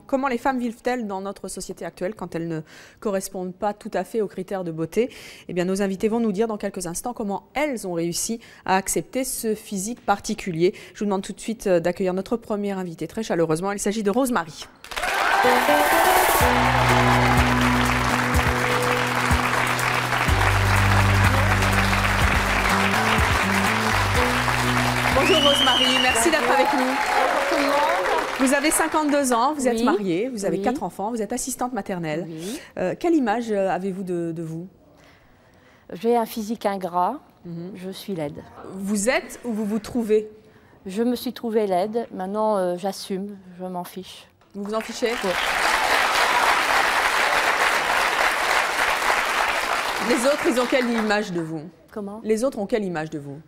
Comment les femmes vivent-elles dans notre société actuelle quand elles ne correspondent pas tout à fait aux critères de beauté? Eh bien, nos invités vont nous dire dans quelques instants comment elles ont réussi à accepter ce physique particulier. Je vous demande tout de suite d'accueillir notre première invitée très chaleureusement. Il s'agit de Rose-Marie. Bonjour Rose-Marie, merci d'être avec nous. Vous avez 52 ans, vous êtes mariée, vous avez 4 enfants, vous êtes assistante maternelle. Quelle image avez-vous de vous? J'ai un physique ingrat, je suis laide. Vous êtes ou vous vous trouvez? Je me suis trouvée laide, maintenant j'assume, je m'en fiche. Vous vous en fichez? Oui. Les autres, ils ont quelle image de vous? Comment? Les autres ont quelle image de vous?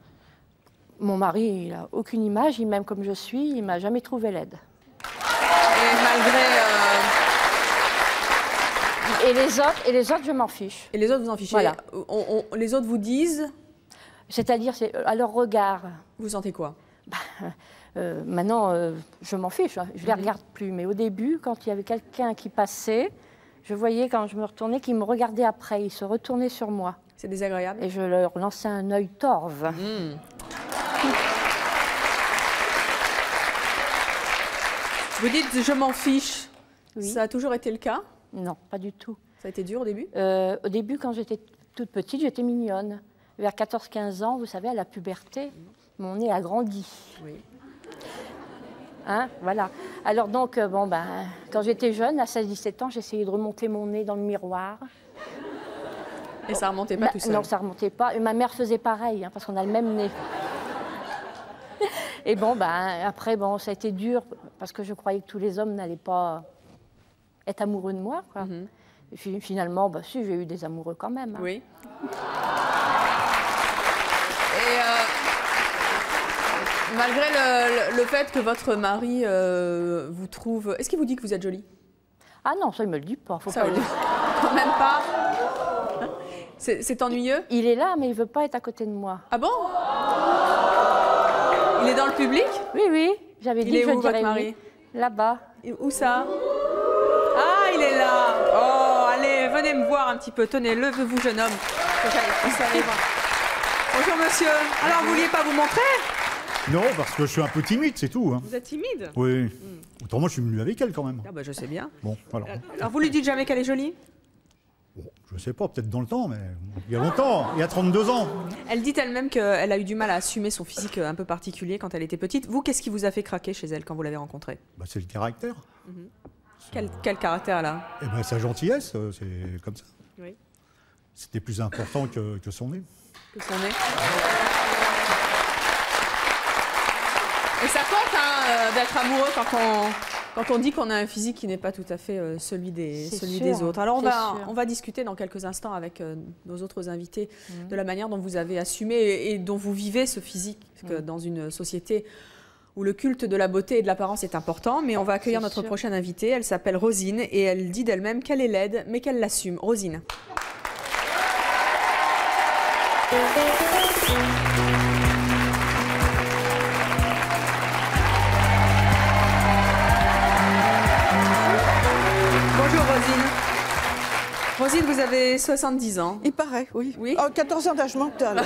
Mon mari, il n'a aucune image, il m'aime comme je suis, il ne m'a jamais trouvée laide. Et malgré... Et les autres, je m'en fiche. Et les autres, vous en fichez? Voilà. Les autres vous disent? C'est-à-dire, à leur regard. Vous sentez quoi? Maintenant, je m'en fiche, je ne les regarde plus. Mais au début, quand il y avait quelqu'un qui passait, je voyais quand je me retournais qu'il me regardait après, il se retournait sur moi. C'est désagréable? Et je leur lançais un œil torve. Vous dites « je m'en fiche ». Oui. Ça a toujours été le cas? Non, pas du tout. Ça a été dur au début? Au début, quand j'étais toute petite, j'étais mignonne. Vers 14-15 ans, vous savez, à la puberté, mon nez a grandi. Oui. Hein, voilà. Alors donc, quand j'étais jeune, à 16-17 ans, j'essayais de remonter mon nez dans le miroir. Et ça remontait pas tout seul? Non, ça remontait pas. Et ma mère faisait pareil, parce qu'on a le même nez. Et après, ça a été dur, parce que je croyais que tous les hommes n'allaient pas être amoureux de moi, quoi. Et puis, finalement, si, j'ai eu des amoureux quand même. Hein. Oui. Et malgré le fait que votre mari vous trouve... Est-ce qu'il vous dit que vous êtes jolie? Ah non, ça, il me le dit pas. Faut ça, pas le dire. Quand même pas? C'est ennuyeux? Il est là, mais il veut pas être à côté de moi. Ah bon? Il est dans le public? Oui, oui. J'avais dit que je dirais votre mari? Là-bas. Où ça? Ah, il est là. Oh, allez, venez me voir un petit peu. Tenez, levez-vous, jeune homme. Bonjour, monsieur. Alors, vous vouliez pas vous montrer? Non, parce que je suis un peu timide, c'est tout. Hein. Vous êtes timide? Oui. Autrement, je suis venu avec elle quand même. Ah bah, je sais bien. Bon, voilà. Alors, vous lui dites jamais qu'elle est jolie? Bon, je sais pas, peut-être dans le temps, mais il y a longtemps, il y a 32 ans. Elle dit elle-même qu'elle a eu du mal à assumer son physique un peu particulier quand elle était petite. Vous, qu'est-ce qui vous a fait craquer chez elle quand vous l'avez rencontrée? C'est le caractère. Quel caractère, là? Eh ben, sa gentillesse, c'est comme ça. Oui. C'était plus important que son nez. Que son nez. Et ça compte d'être amoureux quand on dit qu'on a un physique qui n'est pas tout à fait celui des autres. Alors on va discuter dans quelques instants avec nos autres invités de la manière dont vous avez assumé et dont vous vivez ce physique dans une société où le culte de la beauté et de l'apparence est important. Mais on va accueillir notre prochaine invitée. Elle s'appelle Rosine et elle dit d'elle-même qu'elle est laide mais qu'elle l'assume. Rosine. Bonjour Rosine. Rosine, vous avez 70 ans. Il paraît, oui. Oui. Oh, 14 ans d'âge mental.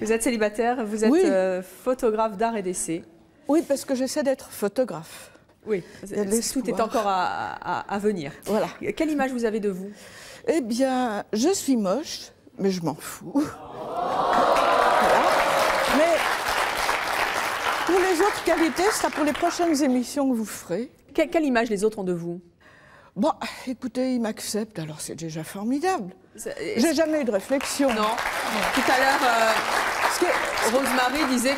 Vous êtes célibataire, vous êtes photographe d'art et d'essai. Oui, parce que j'essaie d'être photographe. Oui, tout est encore à venir. Voilà. Quelle image vous avez de vous? Eh bien, je suis moche, mais je m'en fous. Voilà. Mais pour les autres qualités, ce sera pour les prochaines émissions que vous ferez. Quelle image les autres ont de vous? Bon, écoutez, ils m'acceptent, alors c'est déjà formidable. J'ai jamais eu de réflexion. Non. Tout à l'heure, Rose-Marie disait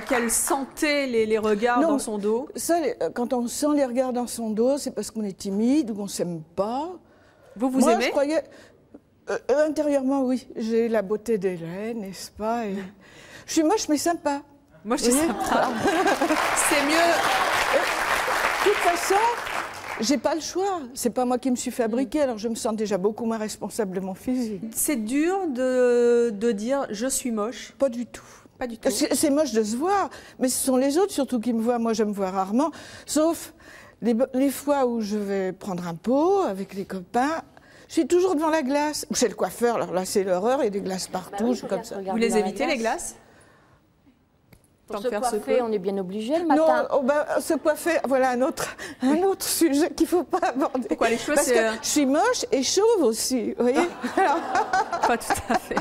qu'elle sentait les regards dans son dos. Ça, quand on sent les regards dans son dos, c'est parce qu'on est timide ou qu'on ne s'aime pas. Vous Moi, aimez? je croyais... intérieurement, oui. J'ai la beauté d'Hélène, n'est-ce pas? Et... Je suis moche, mais sympa. Moi, je suis sympa. C'est mieux. De toute façon... J'ai pas le choix. C'est pas moi qui me suis fabriquée, alors je me sens déjà beaucoup moins responsable de mon physique. C'est dur de dire je suis moche? Pas du tout. Pas du tout. C'est moche de se voir, mais ce sont les autres surtout qui me voient. Moi, je me vois rarement, sauf Les fois où je vais prendre un pot avec les copains, je suis toujours devant la glace. Ou chez le coiffeur, alors là c'est l'horreur, il y a des glaces partout, oui, je suis comme ça. Vous les évitez, les glaces? Pour se coiffer, on est bien obligé le matin. Non, se coiffer, voilà un autre sujet qu'il ne faut pas aborder. Pourquoi les cheveux? Parce que je suis moche et chauve aussi, vous voyez. Pas tout à fait.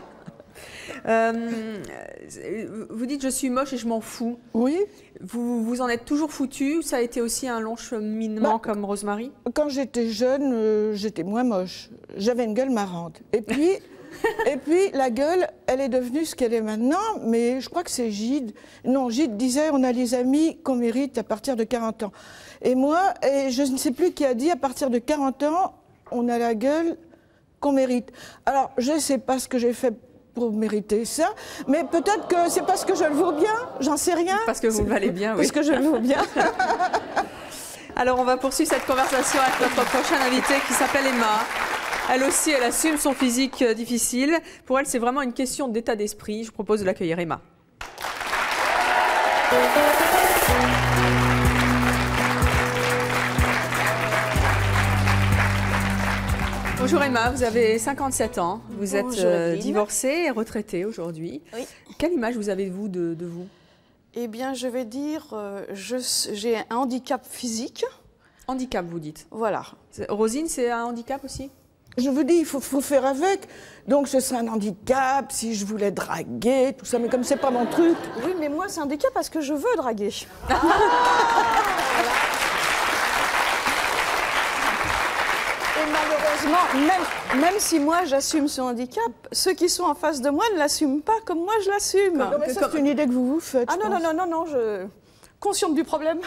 Vous dites je suis moche et je m'en fous. Oui. Vous en êtes toujours foutu? Ça a été aussi un long cheminement comme Rosemary? Quand j'étais jeune, j'étais moins moche. J'avais une gueule marrante. Et puis la gueule, elle est devenue ce qu'elle est maintenant, mais je crois que c'est Gide. Non, Gide disait on a les amis qu'on mérite à partir de 40 ans. Et moi, je ne sais plus qui a dit à partir de 40 ans, on a la gueule qu'on mérite. Alors, je ne sais pas ce que j'ai fait pour mériter ça, mais peut-être que c'est parce que je le vaux bien, j'en sais rien. Parce que vous le valez bien, oui. Parce que je le vaux bien. Alors on va poursuivre cette conversation avec notre prochaine invitée qui s'appelle Emma. Elle aussi, elle assume son physique difficile. Pour elle, c'est vraiment une question d'état d'esprit. Je vous propose de l'accueillir, Emma. Bonjour Emma, vous avez 57 ans, vous êtes divorcée et retraitée aujourd'hui. Oui. Quelle image vous avez-vous de vous? Eh bien, je vais dire, j'ai un handicap physique. Handicap, vous dites? Voilà. Rosine, c'est un handicap aussi? Je vous dis, il faut faire avec. Donc ce serait un handicap si je voulais draguer, tout ça, mais comme c'est pas mon truc. Oui, mais moi, c'est un handicap parce que je veux draguer. Et malheureusement, même si moi j'assume ce handicap, ceux qui sont en face de moi ne l'assument pas comme moi je l'assume. Non, mais ça, c'est une idée que vous vous faites. Ah non, je consciente du problème.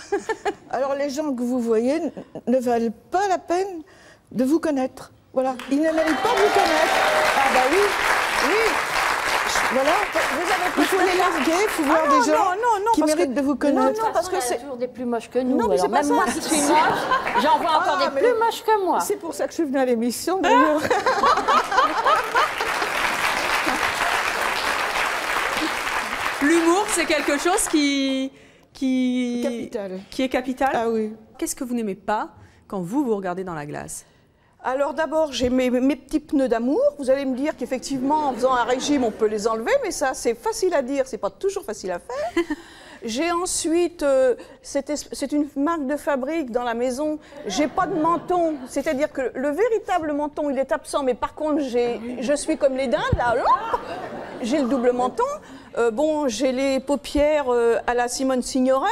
Alors les gens que vous voyez ne valent pas la peine de vous connaître. Voilà, ils ne méritent pas de vous connaître. Ah bah oui, oui. Voilà, il faut les larguer, il faut voir des gens qui méritent de vous connaître. Non, parce que c'est toujours des plus moches que nous. Non, mais alors même moi qui suis moche, j'en vois encore des plus moches que moi. C'est pour ça que je suis venue à l'émission, d'ailleurs. L'humour, c'est quelque chose qui est capital. Ah oui. Qu'est-ce que vous n'aimez pas quand vous regardez dans la glace? Alors d'abord, j'ai mes petits pneus d'amour. Vous allez me dire qu'effectivement, en faisant un régime, on peut les enlever, mais ça, c'est facile à dire, c'est pas toujours facile à faire. J'ai ensuite, c'est une marque de fabrique dans la maison, j'ai pas de menton, c'est-à-dire que le véritable menton, il est absent, mais par contre, je suis comme les dindes, là, j'ai le double menton. Bon, j'ai les paupières à la Simone Signoret.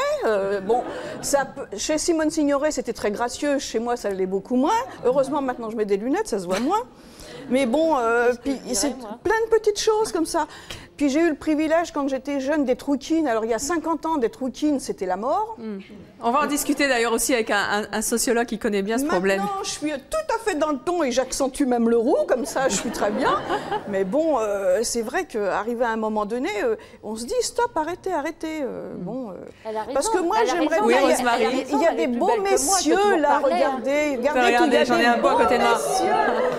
Chez Simone Signoret, c'était très gracieux. Chez moi, ça l'est beaucoup moins. Heureusement, maintenant, je mets des lunettes, ça se voit moins. Mais bon, c'est plein de petites choses comme ça. Puis j'ai eu le privilège, quand j'étais jeune, d'être rouquine. Alors, il y a 50 ans, d'être rouquine, c'était la mort. On va en discuter d'ailleurs aussi avec un sociologue qui connaît bien ce problème. Maintenant, je suis tout à fait dans le ton et j'accentue même le roux, comme ça, je suis très bien. Mais bon, c'est vrai qu'arrivé à un moment donné, on se dit stop, arrêtez. Parce que moi, j'aimerais bien. Il y a des beaux messieurs là, regardez. Regardez, j'en ai un beau à côté de moi.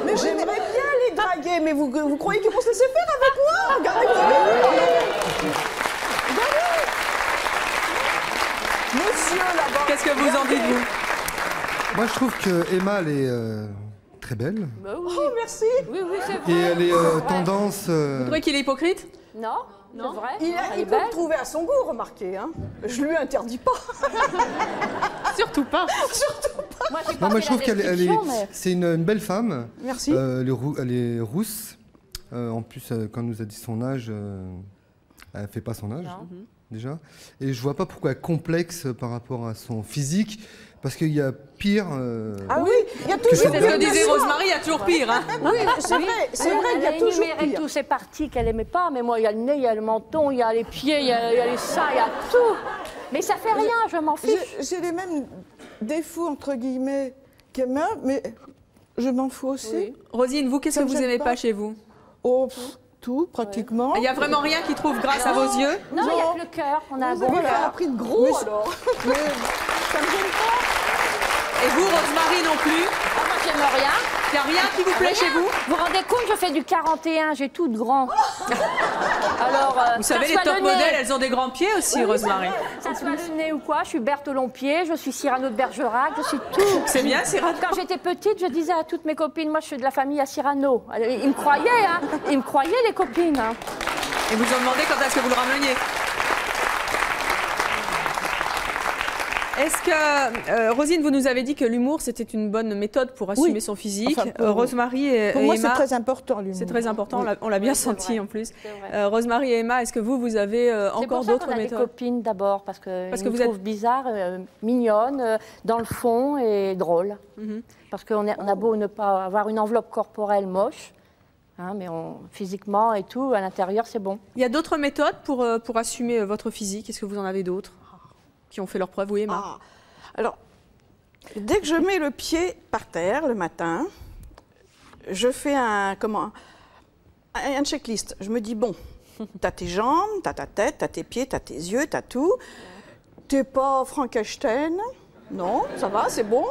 Mais j'aimerais bien les draguer, mais vous croyez qu'ils vont se laisser faire avec moi? Regardez. Monsieur là-bas. Qu'est-ce que vous en dites, vous? Moi, je trouve que Emma, elle est très belle. Oh, merci. Oui, c'est vrai. Et elle est tendance... Vous trouvez qu'il est hypocrite? Non, c'est vrai. Il peut le trouver à son goût, remarquez. Hein. Je lui interdis pas. Surtout pas. Moi, je trouve c'est une belle femme. Merci. Elle est rousse. En plus, quand elle nous a dit son âge, elle ne fait pas son âge, déjà. Et je ne vois pas pourquoi elle complexe par rapport à son physique, parce qu'il y a pire... Ah oui, il y a toujours pire. C'est ce que disait Rosemary, il y a toujours pire. Hein. Oui, c'est vrai, il y a toujours pire. Toutes ces parties qu'elle n'aimait pas, mais moi, il y a le nez, il y a le menton, il y a les pieds, il y a les seins, il y a tout. Mais ça fait rien, je m'en fiche. J'ai les mêmes défauts, entre guillemets, qu'Emma, mais je m'en fous aussi. Oui. Rosine, vous, qu'est-ce que vous n'aimez pas chez vous? Oh, tout, pratiquement. Il n'y a vraiment rien qui trouve grâce à vos yeux? Non, il n'y a que le cœur. On a un bon Elle a cœur. pris de gros, alors. Mais ça me gêne pas. Et vous, Rosemary, non plus? Ah, moi, j'aime n'aime rien. Il n'y a rien qui vous plaît chez vous? Vous vous rendez compte, je fais du 41, j'ai tout de grand. Alors, vous savez, les top modèles, elles ont des grands pieds aussi, Rosemary. Ça soit le nez ou quoi, je suis Berthe Lompier, je suis Cyrano de Bergerac, je suis tout. C'est bien, Cyrano. Quand j'étais petite, je disais à toutes mes copines, moi je suis de la famille à Cyrano. Ils me croyaient, hein. Ils me croyaient, les copines. Hein. Et vous ont demandé quand est-ce que vous le rameniez? Est-ce que, Rosine, vous nous avez dit que l'humour, c'était une bonne méthode pour assumer son physique. Enfin, Rosemary et pour moi, Emma, c'est très important, l'humour. C'est très important, on l'a bien senti en plus. Rosemary et Emma, est-ce que vous avez encore d'autres méthodes? Des copines d'abord, parce que vous êtes bizarre, mignonne, dans le fond et drôle. Parce qu'on a beau ne pas avoir une enveloppe corporelle moche, hein, mais physiquement et tout, à l'intérieur, c'est bon. Il y a d'autres méthodes pour assumer votre physique? Est-ce que vous en avez d'autres qui ont fait leur preuve? Oui, Emma. Alors, dès que je mets le pied par terre le matin, je fais un checklist. Je me dis, bon, t'as tes jambes, t'as ta tête, t'as tes pieds, t'as tes yeux, t'as tout. T'es pas Frankenstein, non, ça va, c'est bon.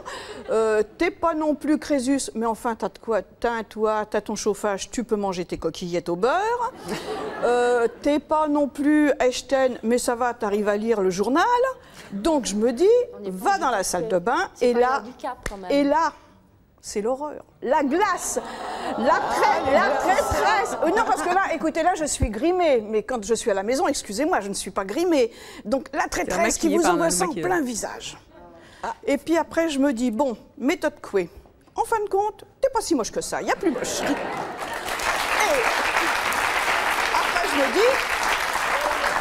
T'es pas non plus Crésus, mais enfin, t'as de quoi? T'as un toit, t'as ton chauffage, tu peux manger tes coquillettes au beurre. T'es pas non plus Einstein, mais ça va, t'arrives à lire le journal. Donc je me dis, va dans la salle de bain, et là, c'est l'horreur. La glace, la traîtresse. Non, parce que là, écoutez, là, je suis grimée. Mais quand je suis à la maison, excusez-moi, je ne suis pas grimée. Donc la traîtresse qui vous envoie ça en plein visage. Et puis après, je me dis, bon, méthode Coué. En fin de compte, t'es pas si moche que ça, il n'y a plus moche. Et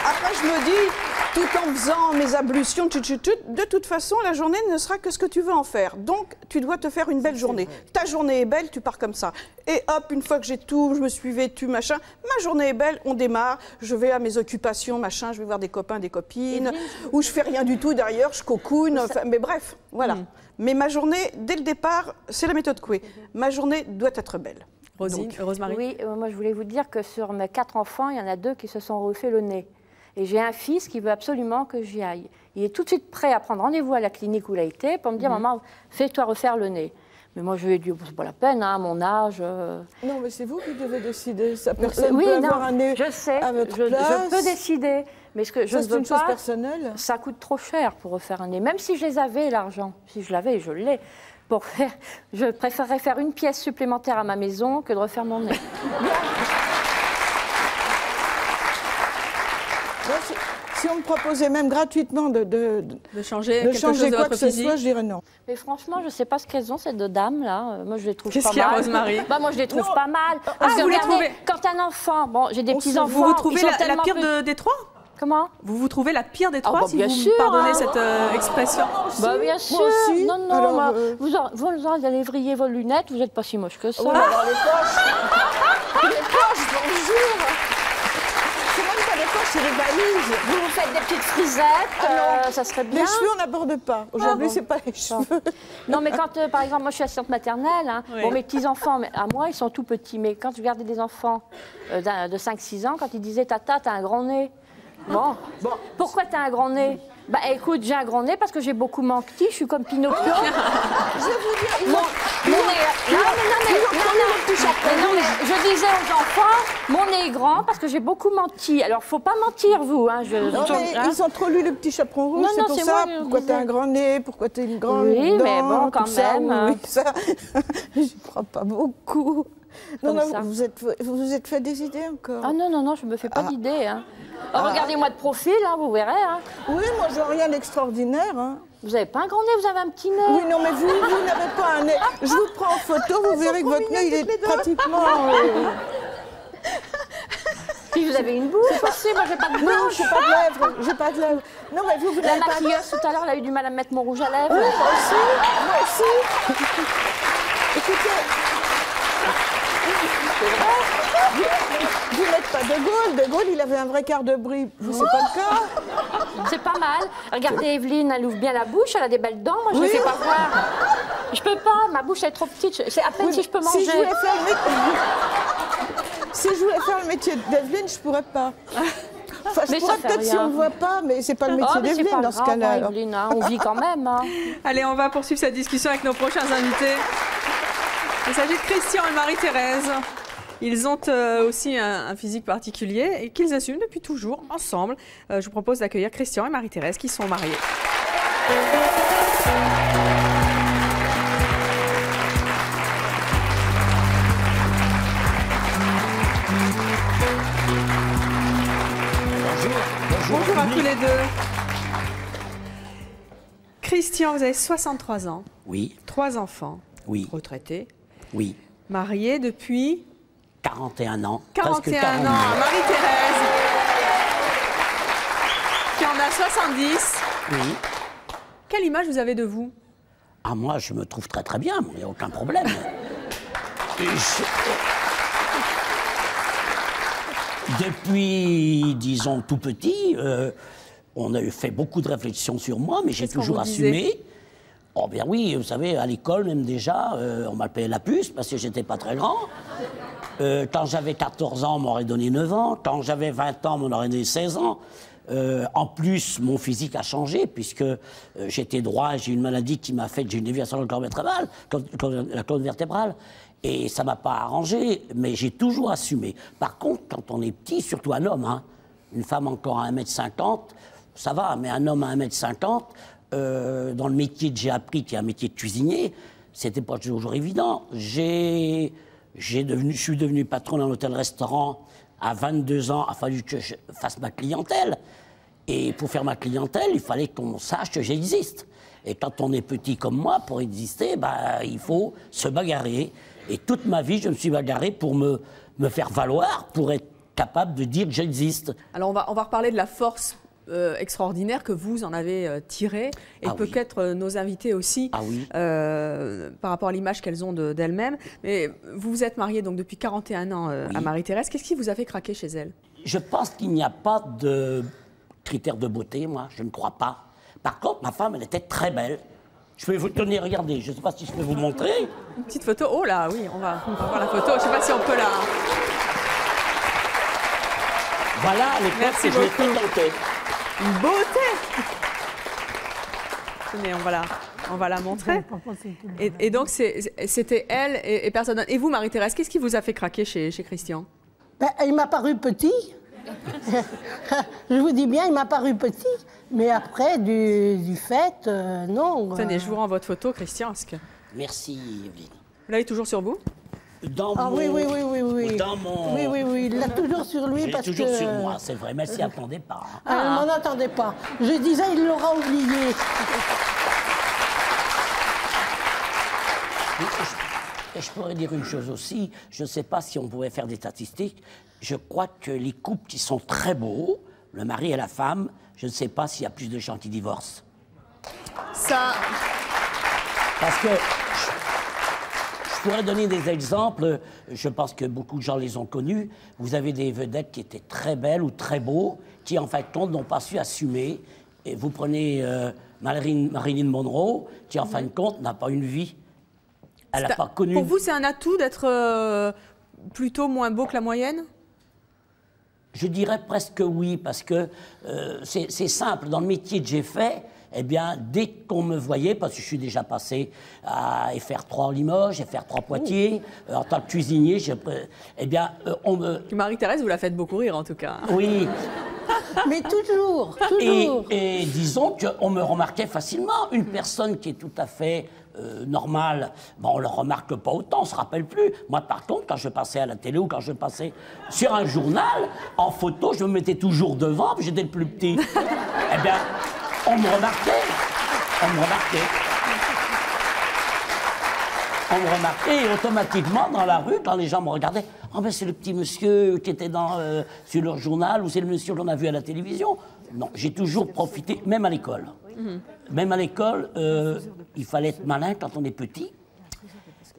après, je me dis, tout en faisant mes ablutions, de toute façon, la journée ne sera que ce que tu veux en faire. Donc, tu dois te faire une belle journée. Ta journée est belle, tu pars comme ça. Et hop, une fois que j'ai tout, je me suis vêtue, machin, ma journée est belle, on démarre, je vais à mes occupations, machin, je vais voir des copains, des copines, ou je fais rien du tout derrière, je cocoune, enfin, mais bref, voilà. Mais ma journée, dès le départ, c'est la méthode Coué. Ma journée doit être belle. Rosemary? Oui, moi je voulais vous dire que sur mes 4 enfants, il y en a 2 qui se sont refait le nez. Et j'ai un fils qui veut absolument que j'y aille. Il est tout de suite prêt à prendre rendez-vous à la clinique où il a été pour me dire, maman, fais-toi refaire le nez. Mais moi, je lui ai dit, c'est pas la peine, hein, à mon âge. Non, mais c'est vous qui devez décider. Ça, personne peut avoir un nez je sais, à votre je place. peux décider. Mais ce que je ne veux pas, c'est une chose personnelle. Ça coûte trop cher pour refaire un nez. Même si je les avais, l'argent, si je l'avais, je l'ai. Je préférerais faire une pièce supplémentaire à ma maison que de refaire mon nez. Si on me proposait même gratuitement de changer quoi que ce soit, je dirais non. Mais franchement, je ne sais pas ce qu'elles ont, ces 2 dames-là. Moi, je les trouve pas mal. Qu'est-ce qu'il y a, Rosemary? Moi, je les trouve pas mal. Parce que regardez, quand un enfant, bon, j'ai des petits-enfants... Vous trouvez la pire des 3? Comment? Vous trouvez la pire des 3, si vous me pardonnez cette expression? Bien sûr. Non, alors, vous allez vriller vos lunettes, vous n'êtes pas si moche que ça. Alors, les poches. Les poches, bonjour. C'est même pas les poches, c'est les valises. Vous faites des petites frisettes, ça serait bien. Les cheveux, on n'aborde pas. Aujourd'hui, c'est pas les cheveux. Non, mais quand, par exemple, moi, je suis assistante maternelle, hein, bon, mes petits-enfants, à moi, ils sont tout petits. Mais quand je regardais des enfants de 5-6 ans, quand ils disaient « Tata, t'as un grand nez ». Bon, pourquoi t'as un grand nez? Bah écoute, j'ai un grand nez parce que j'ai beaucoup menti, je suis comme Pinocchio. Je vais vous dire, mon nez... Non, mais je disais aux enfants, mon nez est grand parce que j'ai beaucoup menti. Alors, faut pas mentir, vous. Hein, ils ont trop lu Le Petit Chaperon Rouge, c'est pour ça. Pourquoi t'as un grand nez? Pourquoi t'as une grande dent? Oui, mais bon, quand même. Oui, ça, j'y crois pas beaucoup. Non, vous vous êtes fait des idées encore? Ah non, je me fais pas d'idées. Hein. Regardez-moi de profil, hein, vous verrez. Hein. Oui, moi, je n'ai rien d'extraordinaire. Hein. Vous n'avez pas un grand nez, vous avez un petit nez. Oui, non, mais vous n'avez pas un nez. Je vous prends en photo, vous verrez que votre nez, il est pratiquement... Puis vous avez une bouche aussi, moi j'ai pas de bouche. Non, j'ai pas de lèvres, Non, mais vous la maquilleuse, tout à l'heure, elle a eu du mal à mettre mon rouge à lèvres. Oui, moi aussi. Écoutez... Vous n'êtes pas De Gaulle. De Gaulle, il avait un vrai quart de brie. Vous, c'est pas le cas. C'est pas mal. Regardez, Evelyne, elle ouvre bien la bouche, elle a des belles dents. Moi, je ne les fais pas voir. Je peux pas, ma bouche est trop petite. C'est à peine si je peux manger. Si je voulais faire le métier d'Evelyne, je pourrais pas. Enfin, je pourrais peut-être si on ne voit pas, mais c'est pas le métier d'Evelyne dans ce cas-là. Evelyne, hein, on vit quand même. Hein. Allez, on va poursuivre cette discussion avec nos prochains invités. Il s'agit de Christian et Marie-Thérèse. Ils ont aussi un physique particulier et qu'ils assument depuis toujours ensemble. Je vous propose d'accueillir Christian et Marie-Thérèse qui sont mariés. Bonjour à tous les deux. Christian, vous avez 63 ans. Oui. 3 enfants. Oui. Retraité. Oui. Marié depuis 41 ans. 41 ans. Marie-Thérèse, qui en a 70. Oui. Quelle image vous avez de vous? Ah, moi, je me trouve très très bien, il n'y a aucun problème. Depuis, disons, tout petit, on a fait beaucoup de réflexions sur moi, mais j'ai toujours assumé. Oh bien oui, vous savez, à l'école même déjà, on m'appelait la puce parce que j'étais pas très grand. Quand j'avais 14 ans, on m'aurait donné 9 ans. Quand j'avais 20 ans, on m'aurait donné 16 ans. En plus, mon physique a changé puisque j'étais droit, j'ai une maladie qui m'a fait que j'ai une déviation de la colonne vertébrale. Et ça ne m'a pas arrangé, mais j'ai toujours assumé. Par contre, quand on est petit, surtout un homme, hein, une femme encore à 1m50, ça va, mais un homme à 1m50, dans le métier que j'ai appris, qui est un métier de cuisinier, c'était pas toujours évident. Je suis devenu patron d'un hôtel-restaurant à 22 ans. Il a fallu que je fasse ma clientèle. Et pour faire ma clientèle, il fallait qu'on sache que j'existe. Et quand on est petit comme moi, pour exister, bah, il faut se bagarrer. Et toute ma vie, je me suis bagarré pour me faire valoir, pour être capable de dire que j'existe. Alors on va reparler de la force extraordinaire que vous en avez tirée, et peut-être nos invités aussi, par rapport à l'image qu'elles ont d'elles-mêmes. Mais vous vous êtes marié donc depuis 41 ans à Marie-Thérèse. Qu'est-ce qui vous a fait craquer chez elle? Je pense qu'il n'y a pas de critères de beauté, moi, je ne crois pas. Par contre, ma femme, elle était très belle. Je vais vous tenir, regardez, je ne sais pas si je peux vous montrer. Une petite photo, oh là, oui, on va voir la photo, je ne sais pas si on peut la... Voilà l'époque que je l'ai présentée. Une beauté. Tenez, on va la montrer. Et donc, c'était elle et personne d'autre. Et vous, Marie-Thérèse, qu'est-ce qui vous a fait craquer chez Christian? Ben, il m'a paru petit. Je vous dis bien, il m'a paru petit. Mais après, du fait, non. Tenez, je vous rends votre photo, Christian. Merci, Evelyne. Vous l'avez toujours sur vous? Oui. Dans mon... Oui, il l'a toujours sur lui parce que... Il est toujours sur moi, c'est vrai, mais s'y attendait pas. Elle ne m'en attendait pas. Je disais, il l'aura oublié. Je pourrais dire une chose aussi, je ne sais pas si on pouvait faire des statistiques, je crois que les couples qui sont très beaux, le mari et la femme, je ne sais pas s'il y a plus de gens qui divorcent. Ça... Parce que je pourrais donner des exemples, je pense que beaucoup de gens les ont connus. Vous avez des vedettes qui étaient très belles ou très beaux, qui en fin de compte n'ont pas su assumer. Et vous prenez Marilyn Monroe, qui en fin de compte n'a pas une vie. Elle n'a pas connu... Pour vous, c'est un atout d'être plutôt moins beau que la moyenne? Je dirais presque oui, parce que c'est simple. Dans le métier que j'ai fait, eh bien, dès qu'on me voyait, parce que je suis déjà passé à FR3 en Limoges, FR3 Poitiers, en tant que cuisinier, eh bien, on me... Marie-Thérèse, vous la faites beaucoup rire, en tout cas. Oui. Mais toujours. Et disons qu'on me remarquait facilement. Une personne qui est tout à fait normale, bon, on ne le remarque pas autant, on ne se rappelle plus. Moi, par contre, quand je passais à la télé ou quand je passais sur un journal, en photo, je me mettais toujours devant, puis j'étais le plus petit. Eh bien, on me remarquait. On me remarquait et automatiquement, dans la rue, quand les gens me regardaient, « Oh, ben c'est le petit monsieur qui était sur leur journal ou c'est le monsieur qu'on a vu à la télévision. » Non, j'ai toujours profité, même à l'école. Même à l'école, il fallait être malin quand on est petit.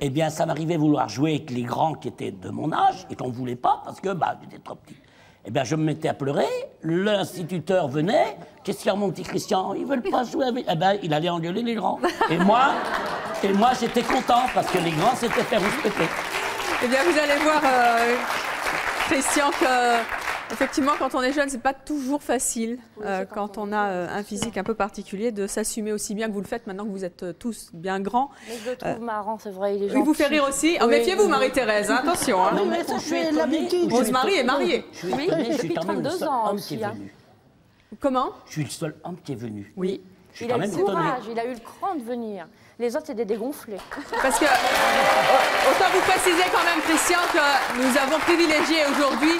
Eh bien, ça m'arrivait de vouloir jouer avec les grands qui étaient de mon âge et qu'on ne voulait pas parce que j'étais trop petit. Eh bien, je me mettais à pleurer, l'instituteur venait, « Qu'est-ce qu'il y a, mon petit Christian? Ils ne veulent pas jouer avec... » Eh bien, il allait engueuler les grands. Et moi j'étais content parce que les grands s'étaient fait respecter. Eh bien, vous allez voir, Christian, que Effectivement, quand on est jeune, c'est pas toujours facile, quand on a un physique un peu particulier, de s'assumer aussi bien que vous le faites maintenant que vous êtes tous bien grands. Mais je le trouve marrant, c'est vrai. Il vous fait rire aussi. Oh, méfiez-vous, Marie-Thérèse, hein, attention. Hein. Non, mais ça, c'est l'habitude. Rosemary est mariée. Je suis quand même le seul homme qui est venu. Comment? Je suis le seul homme qui est venu. Oui. Il a eu le courage, il a eu le cran de venir. Les autres, c'est des dégonflés. Parce que, autant vous préciser quand même, Christian, que nous avons privilégié aujourd'hui,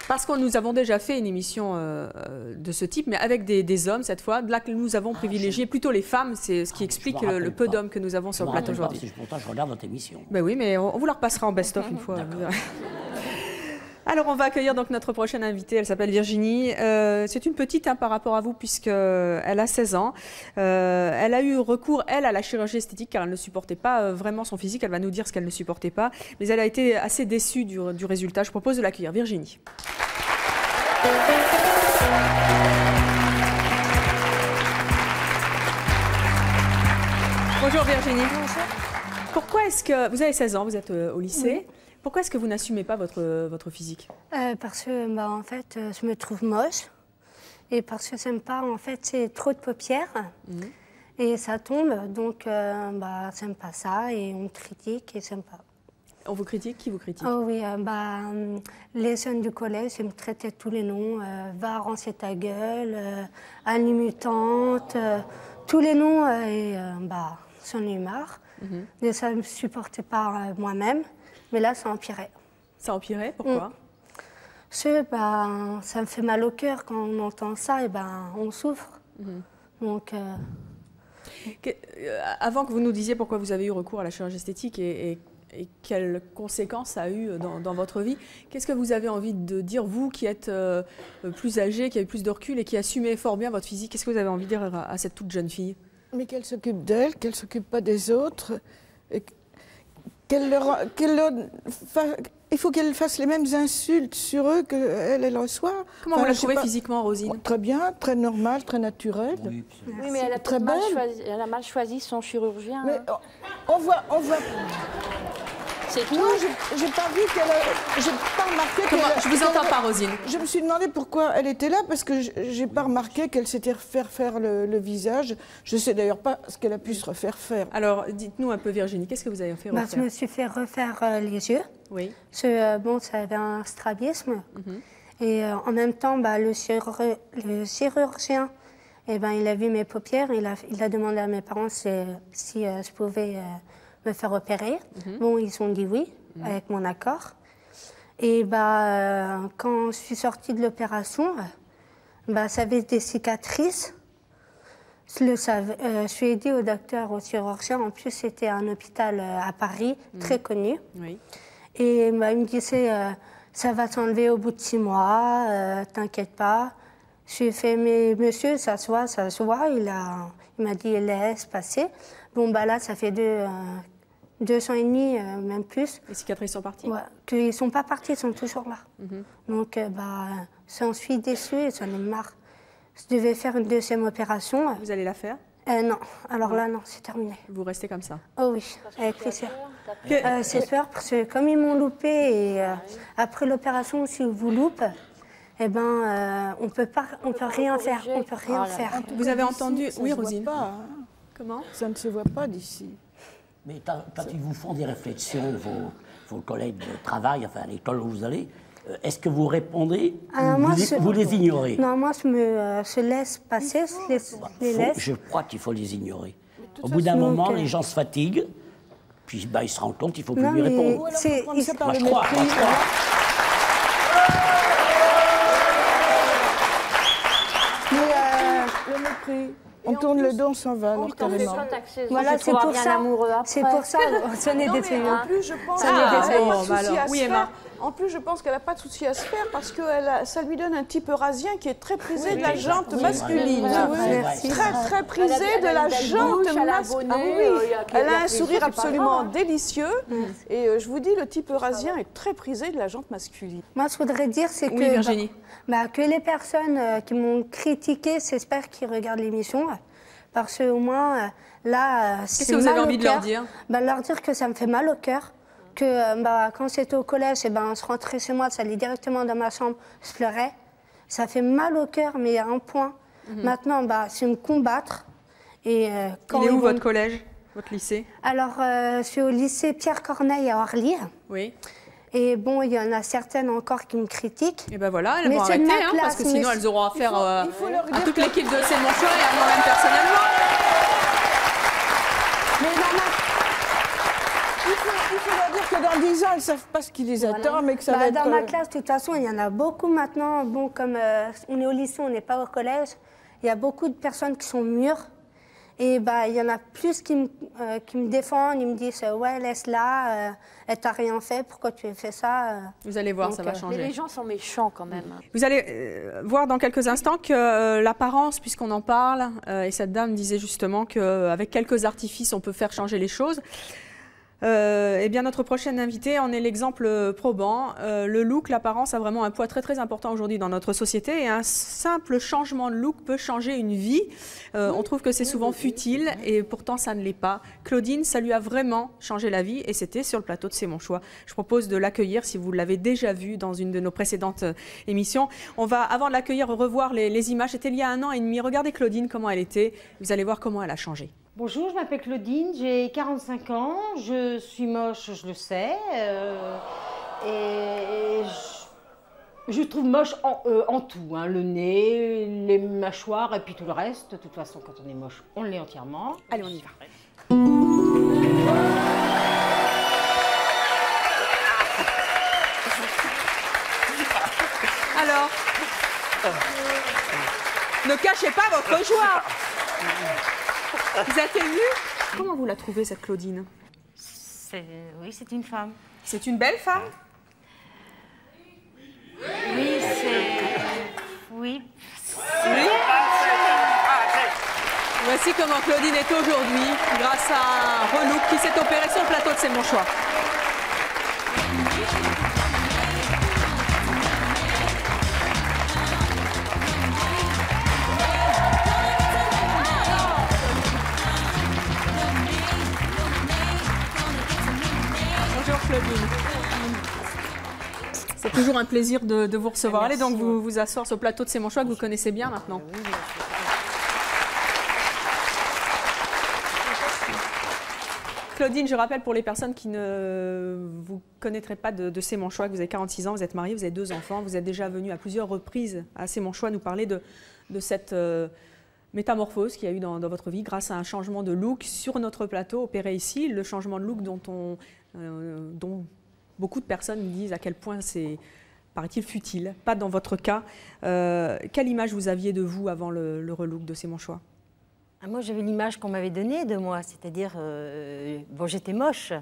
parce que nous avons déjà fait une émission de ce type, mais avec des hommes cette fois. Là, nous avons privilégié plutôt les femmes, c'est ce qui explique le peu d'hommes que nous avons sur le plateau aujourd'hui. Pourtant, je regarde votre émission. Ben oui, mais on vous la repassera en best-of une fois. Alors, on va accueillir donc notre prochaine invitée. Elle s'appelle Virginie. C'est une petite par rapport à vous, puisqu'elle a 16 ans. Elle a eu recours, elle, à la chirurgie esthétique, car elle ne supportait pas vraiment son physique. Elle va nous dire ce qu'elle ne supportait pas. Mais elle a été assez déçue du résultat. Je propose de l'accueillir. Virginie. Bonjour Virginie. Bonjour. Pourquoi est-ce que... Vous avez 16 ans, vous êtes au lycée. Oui. Pourquoi est-ce que vous n'assumez pas votre physique? Parce que, en fait, je me trouve moche. Et parce que j'aime pas, en fait, c'est trop de paupières. Et ça tombe, donc j'aime pas ça. Et on me critique et j'aime pas. On vous critique? Qui vous critique? Oh oui, les jeunes du collège, ils me traitaient tous les noms. Va rincer ta gueule, animutante, tous les noms. Et j'en ai eu marre. Et ça ne me supportait pas moi-même. Mais là, ça empirait. Ça empirait? Pourquoi? Ça me fait mal au cœur quand on entend ça, et on souffre. Donc, avant que vous nous disiez pourquoi vous avez eu recours à la chirurgie esthétique et quelles conséquences ça a eu dans votre vie, qu'est-ce que vous avez envie de dire, vous qui êtes plus âgé, qui avez plus de recul et qui assumez fort bien votre physique? Qu'est-ce que vous avez envie de dire à cette toute jeune fille? Mais qu'elle s'occupe d'elle, qu'elle ne s'occupe pas des autres. Il faut qu'elle fasse les mêmes insultes sur eux qu'elle reçoit. Comment vous la trouvez physiquement, Rosine? Très bien, très normale, très naturelle. Oui, mais elle a très mal choisi, elle a mal choisi son chirurgien. Mais on voit. C'est tout. Non, j'ai pas vu j'ai pas remarqué Je vous entends pas, Rosine. Je me suis demandé pourquoi elle était là, parce que j'ai pas remarqué qu'elle s'était faire le visage. Je sais d'ailleurs pas ce qu'elle a pu se refaire faire. Alors, dites-nous un peu, Virginie, qu'est-ce que vous avez fait refaire? Je me suis fait refaire les yeux. Oui. Ça avait un strabisme. Et en même temps, le chirurgien, il a vu mes paupières. Il a demandé à mes parents si je pouvais me faire opérer. Bon, ils ont dit oui, avec mon accord. Et quand je suis sortie de l'opération, ça avait des cicatrices. Je lui ai dit au docteur, au chirurgien, en plus c'était un hôpital à Paris, très connu. Oui. Et il me disait, ça va s'enlever au bout de 6 mois, t'inquiète pas. Je lui ai fait, mais monsieur, ça se voit. Il m'a dit, laisse passer. Bon, là, ça fait 2 ans et demi, même plus. Les cicatrices sont parties? Ouais, qu'ils ne sont pas partis, ils sont toujours là. Donc, j'en suis déçue et j'en ai marre. Je devais faire une 2e opération. Vous allez la faire? Non, alors là, non, c'est terminé. Vous restez comme ça? Oh oui, avec plaisir. C'est peur parce que comme ils m'ont loupé, et après l'opération, si on vous loupe, on peut rien faire. On peut rien faire. Vous avez entendu? Oui, Rosine. Comment? Ça ne se voit pas d'ici. Mais quand ils vous font des réflexions, vos collègues de travail, enfin à l'école où vous allez, est-ce que vous répondez ou vous les ignorez? Non, moi je laisse passer, les laisse. Je crois qu'il faut les ignorer. Au bout d'un moment, les gens se fatiguent, puis ils se rendent compte qu'il ne faut plus lui répondre. Moi, je crois. Le mépris. On tourne le dos, on s'en va. Voilà, c'est pour ça. C'est pour ça. Ça n'est des En plus, je pense qu'elle n'a pas de souci à se faire. En plus, je pense qu'elle n'a pas de souci à se faire parce que ça lui donne un type eurasien qui est très prisé de la jante masculine. Très prisé de la jante masculine. Elle a un sourire absolument délicieux. Et je vous dis, le type eurasien est très prisé de la jante masculine. Moi, je voudrais dire, c'est que les personnes qui m'ont critiqué, j'espère qu'ils regardent l'émission. Parce qu'au moins, là, qu'est-ce que vous avez envie de leur dire? Leur dire que ça me fait mal au cœur. que quand c'était au collège, on se rentrait chez moi, ça allait directement dans ma chambre, je pleurais. Ça fait mal au cœur, mais il y a un point. Maintenant, c'est me combattre. Et, il est où votre collège, votre lycée? Alors, je suis au lycée Pierre Corneille à Orly. Oui. Et bon, il y en a certaines encore qui me critiquent. Et ben voilà, elles vont arrêter, parce que sinon elles auront affaire à toute l'équipe de C'est mon choix et à moi-même personnellement. Mais il faut leur dire que dans 10 ans, elles ne savent pas ce qui les attend, mais que ça va être... Dans ma classe, de toute façon, il y en a beaucoup maintenant. Bon, comme on est au lycée, on n'est pas au collège, il y a beaucoup de personnes qui sont mûres. Et il y en a plus qui me défendent, ils me disent « Ouais, laisse-la, elle t'a rien fait, pourquoi tu as fait ça ?» Vous allez voir, ça va changer. Mais les gens sont méchants quand même. Vous allez voir dans quelques instants que l'apparence, puisqu'on en parle, et cette dame disait justement qu'avec quelques artifices, on peut faire changer les choses. Eh bien, notre prochaine invitée en est l'exemple probant. Le look, l'apparence a vraiment un poids très très important aujourd'hui dans notre société et un simple changement de look peut changer une vie. On trouve que c'est souvent futile et pourtant ça ne l'est pas. Claudine, ça lui a vraiment changé la vie et c'était sur le plateau de C'est mon choix. Je propose de l'accueillir si vous l'avez déjà vu dans une de nos précédentes émissions. On va, avant de l'accueillir, revoir les images. C'était il y a 1 an et demi. Regardez Claudine, comment elle était. Vous allez voir comment elle a changé. Bonjour, je m'appelle Claudine, j'ai 45 ans, je suis moche, je le sais, et je trouve moche en tout, hein, le nez, les mâchoires et puis tout le reste. De toute façon, quand on est moche, on l'est entièrement. Allez, on y va. Alors, ne cachez pas votre joie. Vous êtes émue? Comment vous la trouvez, cette Claudine? Oui, c'est une femme. C'est une belle femme? Oui, Oui. Voici comment Claudine est aujourd'hui, grâce à un relook qui s'est opéré sur le plateau de C'est mon choix. C'est toujours un plaisir de vous recevoir. Allez donc vous asseoir sur le plateau de C'est mon choix que vous connaissez bien maintenant. Claudine, je rappelle pour les personnes qui ne vous connaîtraient pas de C'est mon choix que vous avez 46 ans, vous êtes mariée, vous avez 2 enfants, vous êtes déjà venue à plusieurs reprises à C'est mon choix nous parler de cette métamorphose qu'il y a eu dans votre vie grâce à un changement de look sur notre plateau opéré ici, le changement de look dont beaucoup de personnes disent à quel point c'est, paraît-il, futile. Pas dans votre cas. Quelle image vous aviez de vous avant le relook de C'est mon choix? Moi, j'avais l'image qu'on m'avait donnée de moi, c'est-à-dire, bon, j'étais moche.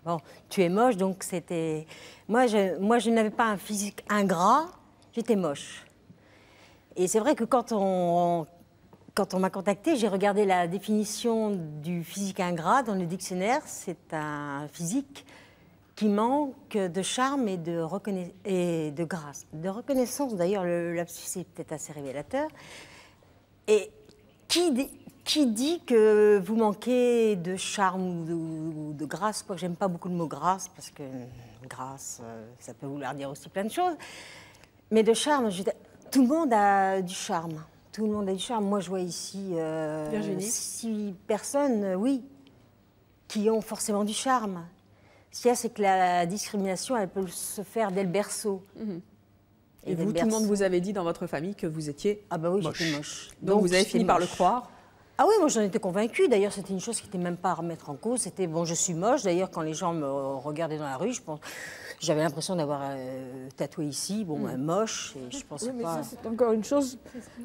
Bon, tu es moche, donc c'était... Moi, je n'avais pas un physique ingrat, j'étais moche. Et c'est vrai que quand on m'a contactée, j'ai regardé la définition du physique ingrat dans le dictionnaire. C'est un physique qui manque de charme et de grâce. De reconnaissance, d'ailleurs, le lapsus est peut-être assez révélateur. Et qui dit que vous manquez de charme ou de grâce? Moi, j'aime pas beaucoup le mot grâce, parce que grâce, ça peut vouloir dire aussi plein de choses. Mais de charme, tout le monde a du charme. Tout le monde a du charme. Moi, je vois ici 6 personnes, oui, qui ont forcément du charme. Ce qu'il y a, c'est que la discrimination, elle peut se faire dès le berceau. Et vous, tout le monde vous avait dit dans votre famille que vous étiez oui, j'étais moche. Donc vous avez fini par le croire? Ah oui, moi j'en étais convaincue. D'ailleurs, c'était une chose qui n'était même pas à remettre en cause. C'était, bon, je suis moche. D'ailleurs, quand les gens me regardaient dans la rue, j'avais l'impression d'avoir tatoué ici, moche. Et je pensais mais pas... ça, c'est encore une chose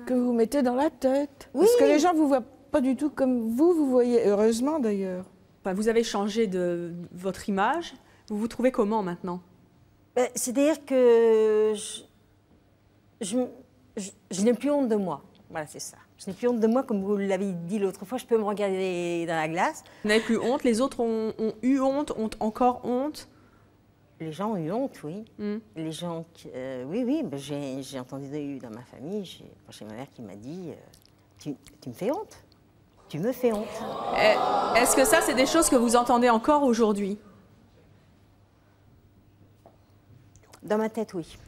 que vous mettez dans la tête. Oui. Parce que les gens ne vous voient pas du tout comme vous voyez, heureusement d'ailleurs. Vous avez changé de votre image. Vous vous trouvez comment maintenant? C'est-à-dire que je n'ai plus honte de moi. Voilà, c'est ça. Je n'ai plus honte de moi, comme vous l'avez dit l'autre fois. Je peux me regarder dans la glace. Vous n'avez plus honte? Les autres ont eu honte, ont encore honte? Les gens ont eu honte, oui. Les gens, oui. J'ai entendu dans ma famille, j'ai ma mère qui m'a dit tu me fais honte. Tu me fais honte. Est-ce que ça, c'est des choses que vous entendez encore aujourd'hui? Dans ma tête, oui.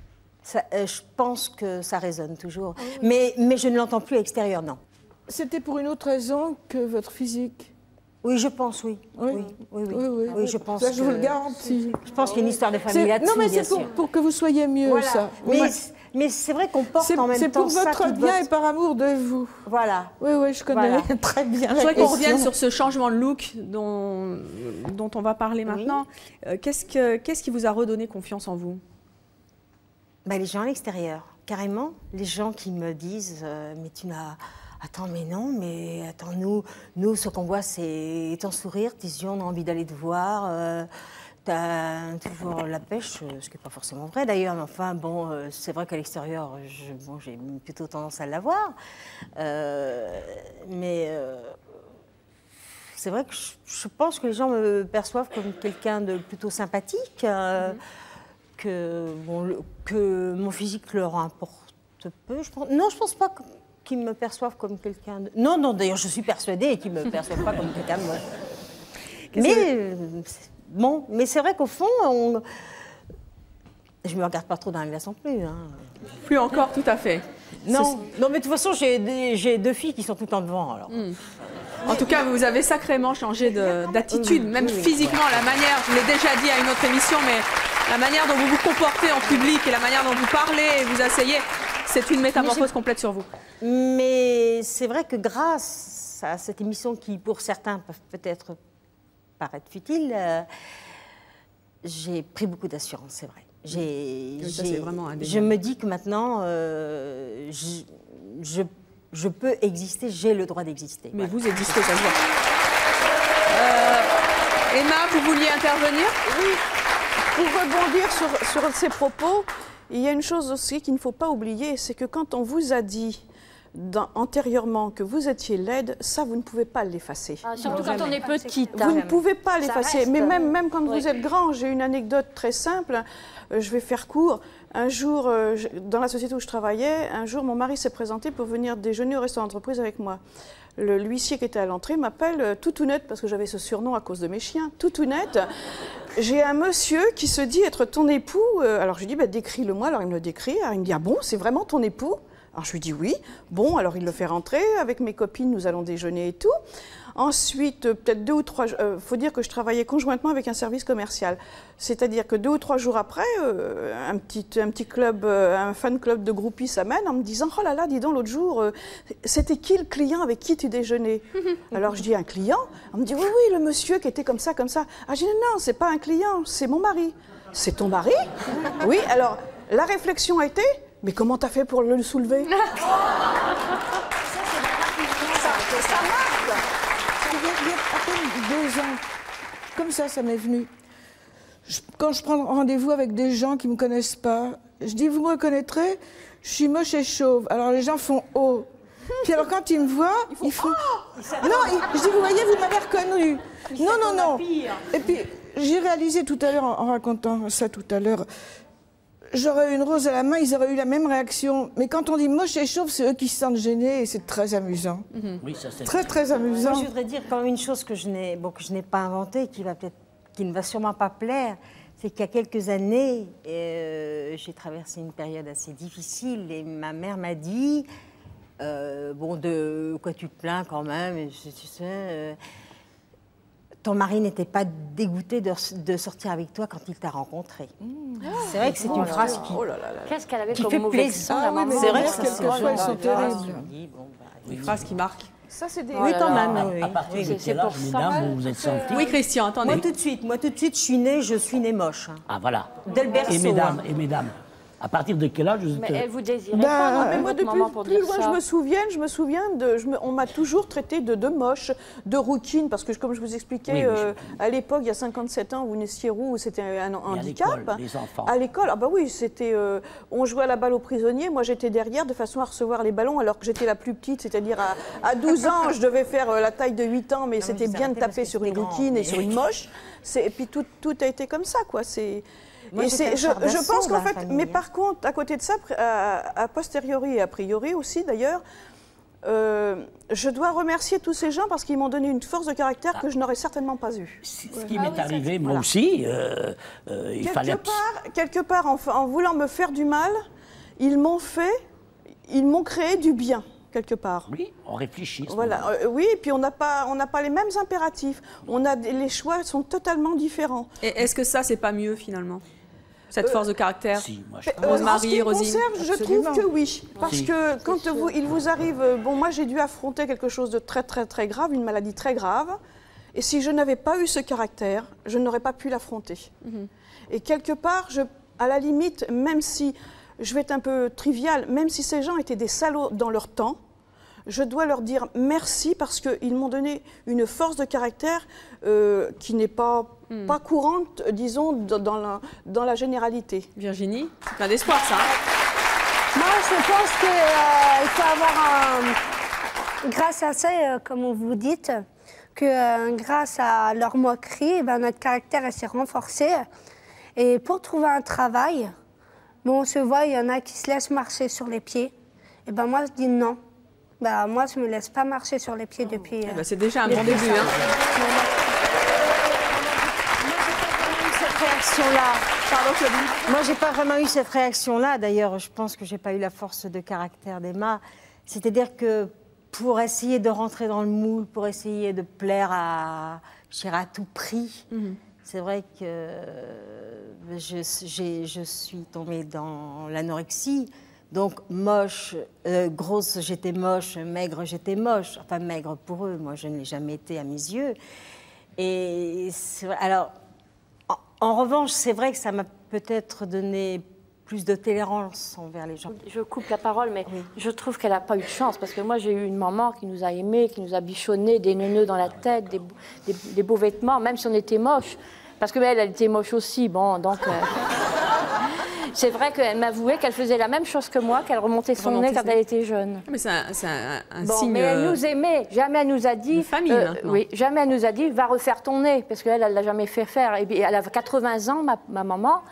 Je pense que ça résonne toujours. Mais je ne l'entends plus à l'extérieur, non. C'était pour une autre raison que votre physique? Oui, je pense, oui. Oui, je pense. Ça, je vous le garantis. Je pense qu'il y a une histoire de famille là-dessus. Non, mais c'est pour que vous soyez mieux, voilà. ça. Mais c'est vrai qu'on porte en même temps. C'est pour votre bien et par amour de vous. Voilà. Oui, je connais très bien la question. Je voudrais qu'on revienne sur ce changement de look dont on va parler maintenant. Qu'est-ce qui vous a redonné confiance en vous? Les gens à l'extérieur, carrément. Les gens qui me disent mais tu n'as... Attends, mais non, mais attends, nous ce qu'on voit, c'est ton sourire, tes yeux, on a envie d'aller te voir. T'as toujours la pêche, ce qui n'est pas forcément vrai d'ailleurs, mais enfin, bon, c'est vrai qu'à l'extérieur, j'ai plutôt tendance à l'avoir. Mais c'est vrai que je pense que les gens me perçoivent comme quelqu'un de plutôt sympathique, que mon physique leur importe peu. Non, je ne pense pas qu'ils me perçoivent comme quelqu'un de... Non, d'ailleurs, je suis persuadée qu'ils ne me perçoivent pas comme quelqu'un de... Mais c'est vrai qu'au fond, je ne me regarde pas trop dans la glace non plus. Hein. Plus encore, tout à fait. Non, mais de toute façon, j'ai 2 filles qui sont tout le temps devant. Alors. En tout cas, vous avez sacrément changé d'attitude, même physiquement, la manière, je l'ai déjà dit à une autre émission, mais la manière dont vous vous comportez en public et la manière dont vous parlez et vous asseyez, c'est une métamorphose complète sur vous. Mais c'est vrai que grâce à cette émission qui, pour certains, peuvent peut-être paraître futile, j'ai pris beaucoup d'assurance, c'est vrai. Je me dis que maintenant, je peux exister, j'ai le droit d'exister. Mais vous existez, ça se voit. Emma, vous vouliez intervenir? Oui, pour rebondir sur ces propos, il y a une chose aussi qu'il ne faut pas oublier, c'est que quand on vous a dit antérieurement que vous étiez laide, ça, vous ne pouvez pas l'effacer. Surtout quand on est petite. Vous ne pouvez pas l'effacer. Mais même quand vous êtes grand, j'ai une anecdote très simple. Je vais faire court. Un jour, dans la société où je travaillais, un jour, mon mari s'est présenté pour venir déjeuner au restaurant d'entreprise avec moi. L'huissier qui était à l'entrée m'appelle Toutounette, parce que j'avais ce surnom à cause de mes chiens. Toutounette, j'ai un monsieur qui se dit être ton époux. Alors je lui dis, décris-le-moi. Alors il me le décrit. Alors il me dit, ah bon, c'est vraiment ton époux? Alors je lui dis oui. Bon, alors il le fait rentrer. Avec mes copines, nous allons déjeuner et tout. Ensuite, peut-être 2 ou 3 jours, faut dire que je travaillais conjointement avec un service commercial. C'est-à-dire que 2 ou 3 jours après, un petit club, un fan club de groupies s'amène en me disant « Oh là là, dis donc, l'autre jour, c'était qui le client avec qui tu déjeunais ?» Alors je dis « Un client ?» On me dit « Oui, le monsieur qui était comme ça, comme ça. » Ah, je dis « Non, c'est pas un client, c'est mon mari. » « C'est ton mari ?» Oui, alors la réflexion a été « Mais comment t'as fait pour le soulever ?» Ça marche. Il y a à peine 2 ans, comme ça m'est venu. Quand je prends rendez-vous avec des gens qui ne me connaissent pas, je dis, vous me reconnaîtrez, je suis moche et chauve. Alors les gens font « Oh ». Puis alors quand ils me voient, ils font « Non, je dis, vous voyez, vous m'avez reconnu. » Non. Et puis j'ai réalisé tout à l'heure, en racontant ça tout à l'heure, j'aurais eu une rose à la main, ils auraient eu la même réaction. Mais quand on dit moche et chauve, c'est eux qui se sentent gênés et c'est très amusant. Oui, ça c'est très amusant. Moi, je voudrais dire quand même une chose que je n'ai pas inventée, qui ne va sûrement pas plaire, c'est qu'il y a quelques années, j'ai traversé une période assez difficile et ma mère m'a dit, de quoi tu te plains quand même, et tu sais... ton mari n'était pas dégoûté de sortir avec toi quand il t'a rencontré. C'est vrai que c'est une phrase qui... Qu'est-ce qu'elle avait qui comme fait mauvais plaisir. la maman. C'est vrai que quelquefois, ils sont terribles. Une phrase qui marque. Ça, c'est des... Oui, quand même. À partir de quel âge, mesdames, vous vous êtes sentis? Oui, Christian, attendez. Moi, tout de suite, je suis née moche. Ah, voilà. Dès le berceau. Et mesdames, à partir de quel âge vous êtes... Mais elle vous désirait pas, mais moi, votre maman, pour dire ça. Je me souviens on m'a toujours traité de moche, de rouquine, parce que comme je vous expliquais, à l'époque, il y a 57 ans, vous naissiez roux, c'était un handicap. À l'école, les enfants. À l'école, ah bah oui, c'était... on jouait à la balle aux prisonniers, moi j'étais derrière de façon à recevoir les ballons, alors que j'étais la plus petite, c'est-à-dire à 12 ans, je devais faire la taille de 8 ans, mais c'était bien de taper sur une rouquine et sur une moche. Et puis tout a été comme ça, quoi. Moi, je pense qu'en fait, mais par contre, à côté de ça, a posteriori et a priori aussi d'ailleurs, je dois remercier tous ces gens parce qu'ils m'ont donné une force de caractère que je n'aurais certainement pas eue. Ce qui m'est arrivé, moi aussi, il fallait... Quelque part, en voulant me faire du mal, ils m'ont créé du bien, quelque part. Oui, on réfléchit. Voilà, oui, et puis on n'a pas les mêmes impératifs. Les choix sont totalement différents. Et est-ce que ça, c'est pas mieux, finalement, cette force de caractère? Si, moi Rosemary, Rosine. Je trouve que oui. Parce que quand il vous arrive... Bon, moi, j'ai dû affronter quelque chose de très, très, très grave, une maladie très grave. Et si je n'avais pas eu ce caractère, je n'aurais pas pu l'affronter. Et quelque part, à la limite, même si... Je vais être un peu trivial, même si ces gens étaient des salauds dans leur temps, je dois leur dire merci parce qu'ils m'ont donné une force de caractère qui n'est pas courante, disons, dans la généralité. Virginie, c'est plein d'espoir, ça. Moi, je pense qu'il faut avoir grâce à ça, comme vous dites, que grâce à leur moquerie, notre caractère s'est renforcé. Et pour trouver un travail... Bon, on se voit, il y en a qui se laissent marcher sur les pieds. Et moi, je dis non. Moi, je ne me laisse pas marcher sur les pieds depuis... c'est déjà un bon début. Cette réaction-là. Pardon, Claudine. Moi, j'ai pas vraiment eu cette réaction-là. D'ailleurs, je pense que j'ai pas eu la force de caractère d'Emma. C'est-à-dire que pour essayer de rentrer dans le moule, pour essayer de plaire à tout prix... C'est vrai que je suis tombée dans l'anorexie. Donc, moche, grosse, j'étais moche, maigre, j'étais moche. Enfin, maigre pour eux, moi, je ne l'ai jamais été à mes yeux. Et alors, en revanche, c'est vrai que ça m'a peut-être donné plus de tolérance envers les gens. Je coupe la parole, mais je trouve qu'elle n'a pas eu de chance, parce que moi, j'ai eu une maman qui nous a aimés, qui nous a bichonnés, des neuneux dans la tête, des beaux vêtements, même si on était moche. Parce qu'elle, elle était moche aussi, bon, donc... C'est vrai qu'elle m'avouait qu'elle faisait la même chose que moi, qu'elle remontait son nez quand elle était jeune. Mais c'est un signe... Mais elle nous aimait. Jamais elle nous a dit... De famille, oui, jamais elle nous a dit, va refaire ton nez, parce qu'elle, elle ne l'a jamais fait faire. Et elle a 80 ans, ma maman.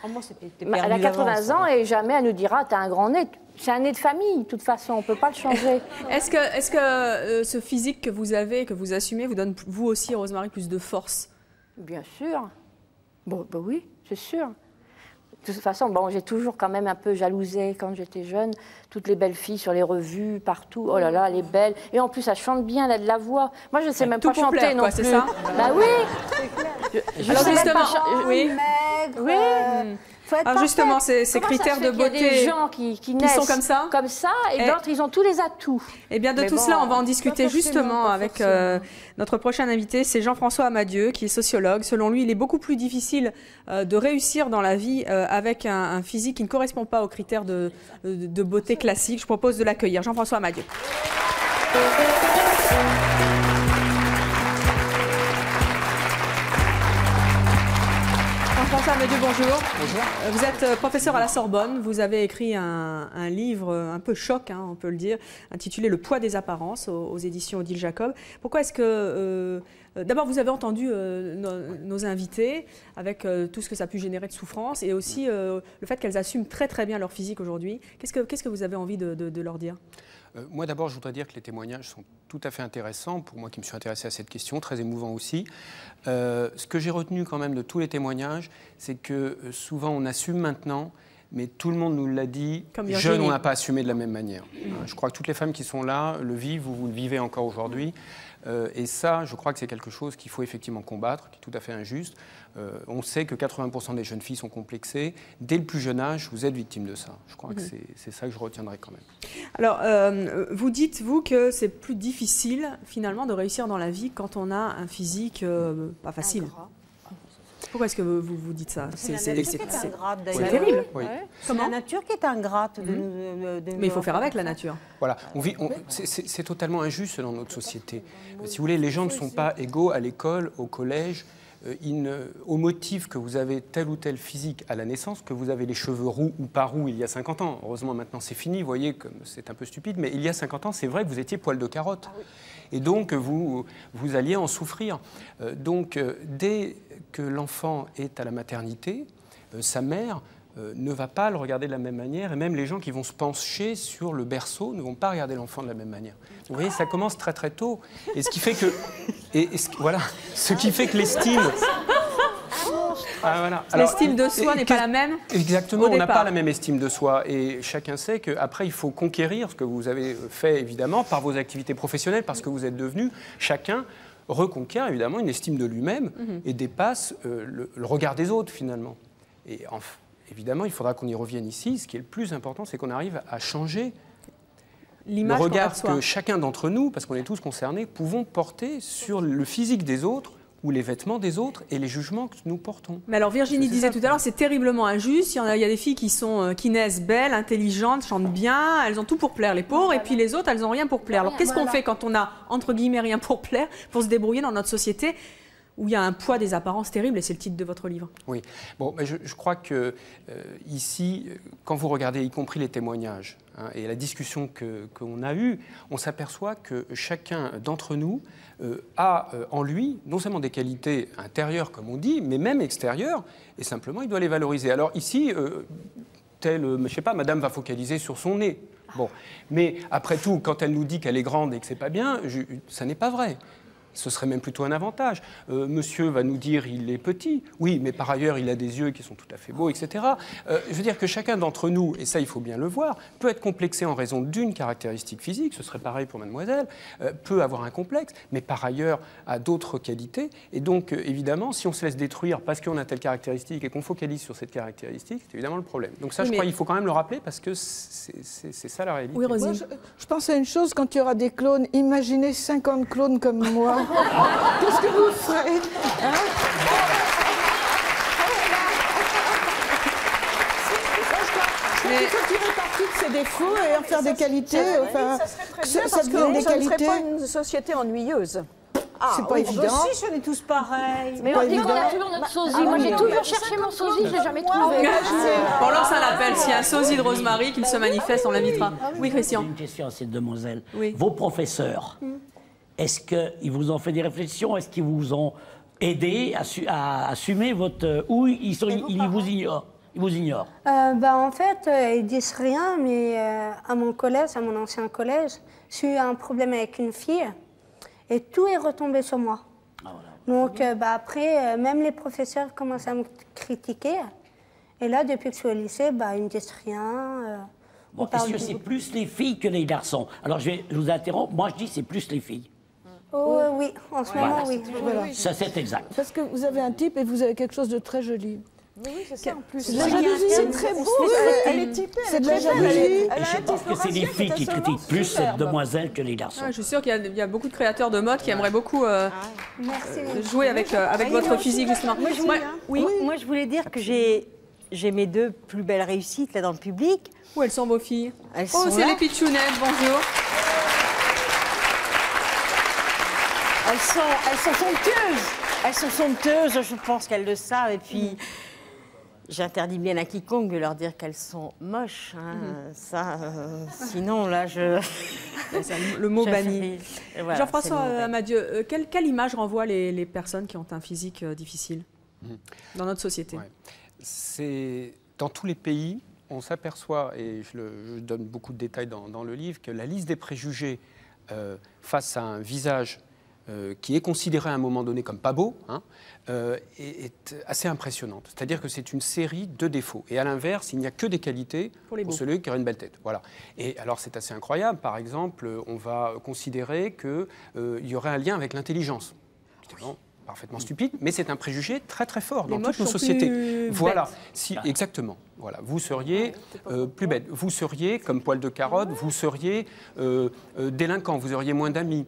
Elle a 80 ans et jamais elle nous dira, t'as un grand nez. C'est un nez de famille, de toute façon, on ne peut pas le changer. Est-ce que ce physique que vous avez, que vous assumez, vous donne, vous aussi, Rosemary, plus de force? Bien sûr. Bon, oui, c'est sûr. De toute façon, j'ai toujours quand même un peu jalousé quand j'étais jeune. Toutes les belles filles sur les revues, partout. Oh là là, elle est belle. Et en plus, elle chante bien, elle a de la voix. Moi, je ne sais même pas chanter plaire, non plus. C'est ça? Bah oui. Alors justement, oui. Oui. Alors justement, ces critères de beauté, il y a des gens qui naissent sont comme ça, et d'autres, ils ont tous les atouts. Eh bien, de tout cela, on va en discuter justement avec notre prochain invité, c'est Jean-François Amadieu, qui est sociologue. Selon lui, il est beaucoup plus difficile de réussir dans la vie avec un physique qui ne correspond pas aux critères de beauté classique. Je propose de l'accueillir. Jean-François Amadieu. Jean-François Amadieu, bonjour. Bonjour. Vous êtes professeur à la Sorbonne. Vous avez écrit un livre un peu choc, on peut le dire, intitulé « Le poids des apparences » aux éditions Odile Jacob. Pourquoi est-ce que... D'abord, vous avez entendu nos invités avec tout ce que ça a pu générer de souffrance et aussi le fait qu'elles assument très très bien leur physique aujourd'hui. Qu'est-ce que vous avez envie de leur dire ? Moi, d'abord, je voudrais dire que les témoignages sont tout à fait intéressants, pour moi qui me suis intéressé à cette question, très émouvant aussi. Ce que j'ai retenu quand même de tous les témoignages, c'est que souvent on assume maintenant, mais tout le monde nous l'a dit, jeune, on n'a pas assumé de la même manière. Je crois que toutes les femmes qui sont là le vivent, vous le vivez encore aujourd'hui. Et ça, je crois que c'est quelque chose qu'il faut effectivement combattre, qui est tout à fait injuste. On sait que 80% des jeunes filles sont complexées. Dès le plus jeune âge, vous êtes victime de ça. Je crois que c'est ça que je retiendrai quand même. Alors, vous dites, vous, que c'est plus difficile, finalement, de réussir dans la vie quand on a un physique pas facile. Pourquoi est-ce que vous dites ça? C'est terrible. Oui. C'est la nature qui est ingrate. Mais il faut faire avec la nature. Voilà, c'est totalement injuste dans notre société. Si vous voulez, les gens ne sont pas égaux à l'école, au collège. Au motif que vous avez tel ou tel physique à la naissance, que vous avez les cheveux roux ou pas roux il y a 50 ans. Heureusement, maintenant, c'est fini. Vous voyez, c'est un peu stupide, mais il y a 50 ans, c'est vrai que vous étiez poil de carotte. Et donc, vous alliez en souffrir. Donc, dès que l'enfant est à la maternité, sa mère, ne va pas le regarder de la même manière, et même les gens qui vont se pencher sur le berceau ne vont pas regarder l'enfant de la même manière. Vous voyez, ça commence très très tôt, et ce qui fait que, voilà, ce qui fait que l'estime... voilà. L'estime de soi n'est pas la même. Exactement, on n'a pas la même estime de soi, et chacun sait qu'après il faut conquérir ce que vous avez fait évidemment par vos activités professionnelles, parce que vous êtes devenus, chacun reconquiert évidemment une estime de lui-même et dépasse le regard des autres finalement. Et évidemment, il faudra qu'on y revienne ici. Ce qui est le plus important, c'est qu'on arrive à changer le regard que chacun d'entre nous, parce qu'on est tous concernés, pouvons porter sur le physique des autres ou les vêtements des autres et les jugements que nous portons. Mais alors Virginie disait tout à l'heure, c'est terriblement injuste. Il y a des filles qui naissent belles, intelligentes, chantent bien, elles ont tout pour plaire, les pauvres, et puis les autres, elles n'ont rien pour plaire. Alors qu'est-ce qu'on fait quand on a, entre guillemets, rien pour plaire, pour se débrouiller dans notre société où il y a un poids des apparences terribles, et c'est le titre de votre livre. Oui, bon, mais je crois que ici, quand vous regardez y compris les témoignages et la discussion qu'on a eue, on s'aperçoit que chacun d'entre nous a en lui non seulement des qualités intérieures, comme on dit, mais même extérieures, et simplement il doit les valoriser. Alors ici, je sais pas, madame va focaliser sur son nez. Bon, mais après tout, quand elle nous dit qu'elle est grande et que c'est pas bien, ça n'est pas vrai. Ce serait même plutôt un avantage. Monsieur va nous dire il est petit, oui, mais par ailleurs il a des yeux qui sont tout à fait beaux, etc. Je veux dire que chacun d'entre nous, et ça il faut bien le voir, peut être complexé en raison d'une caractéristique physique, ce serait pareil pour mademoiselle, peut avoir un complexe, mais par ailleurs a d'autres qualités. Et donc évidemment, si on se laisse détruire parce qu'on a telle caractéristique et qu'on focalise sur cette caractéristique, c'est évidemment le problème. Donc ça, je crois qu'il faut quand même le rappeler parce que c'est ça la réalité. Oui, Rosine. Moi, je pense à une chose, quand il y aura des clones, imaginez 50 clones comme moi. Qu'est-ce que vous ferez Il faut tirer parti de ses défauts et en faire des qualités. Enfin, ça serait très bien parce que ça ne serait pas une société ennuyeuse. C'est pas évident. Si, on est tous pareils. Mais on dit qu'on a toujours notre sosie. Moi, j'ai toujours cherché mon sosie, je ne l'ai jamais trouvé. On lance un appel. S'il y a un sosie de Rosemary qu'il se manifeste, on l'invitera. Oui, Christian. J'ai une question à cette demoiselle. Oui. Vos professeurs, est-ce qu'ils vous ont fait des réflexions? Est-ce qu'ils vous ont aidé à assumer votre... Ou ils vous ignorent? Ils vous ignorent? En fait, ils disent rien, mais à mon collège, à mon ancien collège, j'ai eu un problème avec une fille et tout est retombé sur moi. Ah, voilà. Donc après, même les professeurs commencent à me critiquer. Et là, depuis que je suis au lycée, ils ne disent rien. Bon, est-ce que c'est plus les filles que les garçons? Alors je vous interromps, moi je dis c'est plus les filles. Oh oui, en ce moment, oui. Voilà. Ça, c'est exact. Parce que vous avez un type et vous avez quelque chose de très joli. Oui, c'est ça en plus. C'est de la jalousie. C'est très beau. Elle est typée. C'est de la jalousie. Et je pense que c'est les filles qui critiquent plus cette demoiselle que les garçons. Je suis sûre qu'il y a beaucoup de créateurs de mode qui aimeraient beaucoup jouer avec votre physique, justement. Moi, je voulais dire que j'ai mes deux plus belles réussites là dans le public. Où elles sont vos filles? Oh, c'est les pitchounettes, bonjour. Elles sont somptueuses. Elles sont somptueuses, je pense qu'elles le savent. Et puis, j'interdis bien à quiconque de leur dire qu'elles sont moches. Sinon, là, le mot banni. Voilà, Jean-François Amadieu, quelle image renvoient les personnes qui ont un physique difficile dans notre société? C'est dans tous les pays, on s'aperçoit, et je donne beaucoup de détails dans le livre, que la liste des préjugés face à un visage qui est considéré à un moment donné comme pas beau, est assez impressionnante. C'est-à-dire que c'est une série de défauts. Et à l'inverse, il n'y a que des qualités pour celui qui aurait une belle tête. Voilà. Et alors c'est assez incroyable. Par exemple, on va considérer qu'il y aurait un lien avec l'intelligence. Évidemment, parfaitement stupide, mais c'est un préjugé très très fort dans toutes nos sociétés. Voilà, exactement. Voilà, vous seriez plus bête, vous seriez comme poil de carotte, vous seriez délinquant, vous auriez moins d'amis.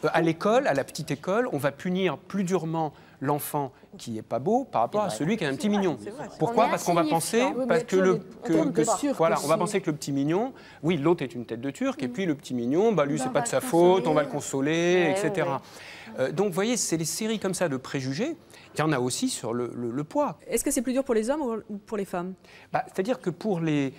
À l'école, à la petite école, on va punir plus durement l'enfant qui n'est pas beau par rapport à celui qui est un petit mignon. Pourquoi? Parce qu'on va penser on va penser que le petit mignon, oui, l'autre est une tête de Turc, et puis le petit mignon, lui, c'est pas de sa faute, on va le consoler, etc. Donc, vous voyez, c'est les séries comme ça de préjugés. Il y en a aussi sur le poids. Est-ce que c'est plus dur pour les hommes ou pour les femmes? C'est-à-dire que pour les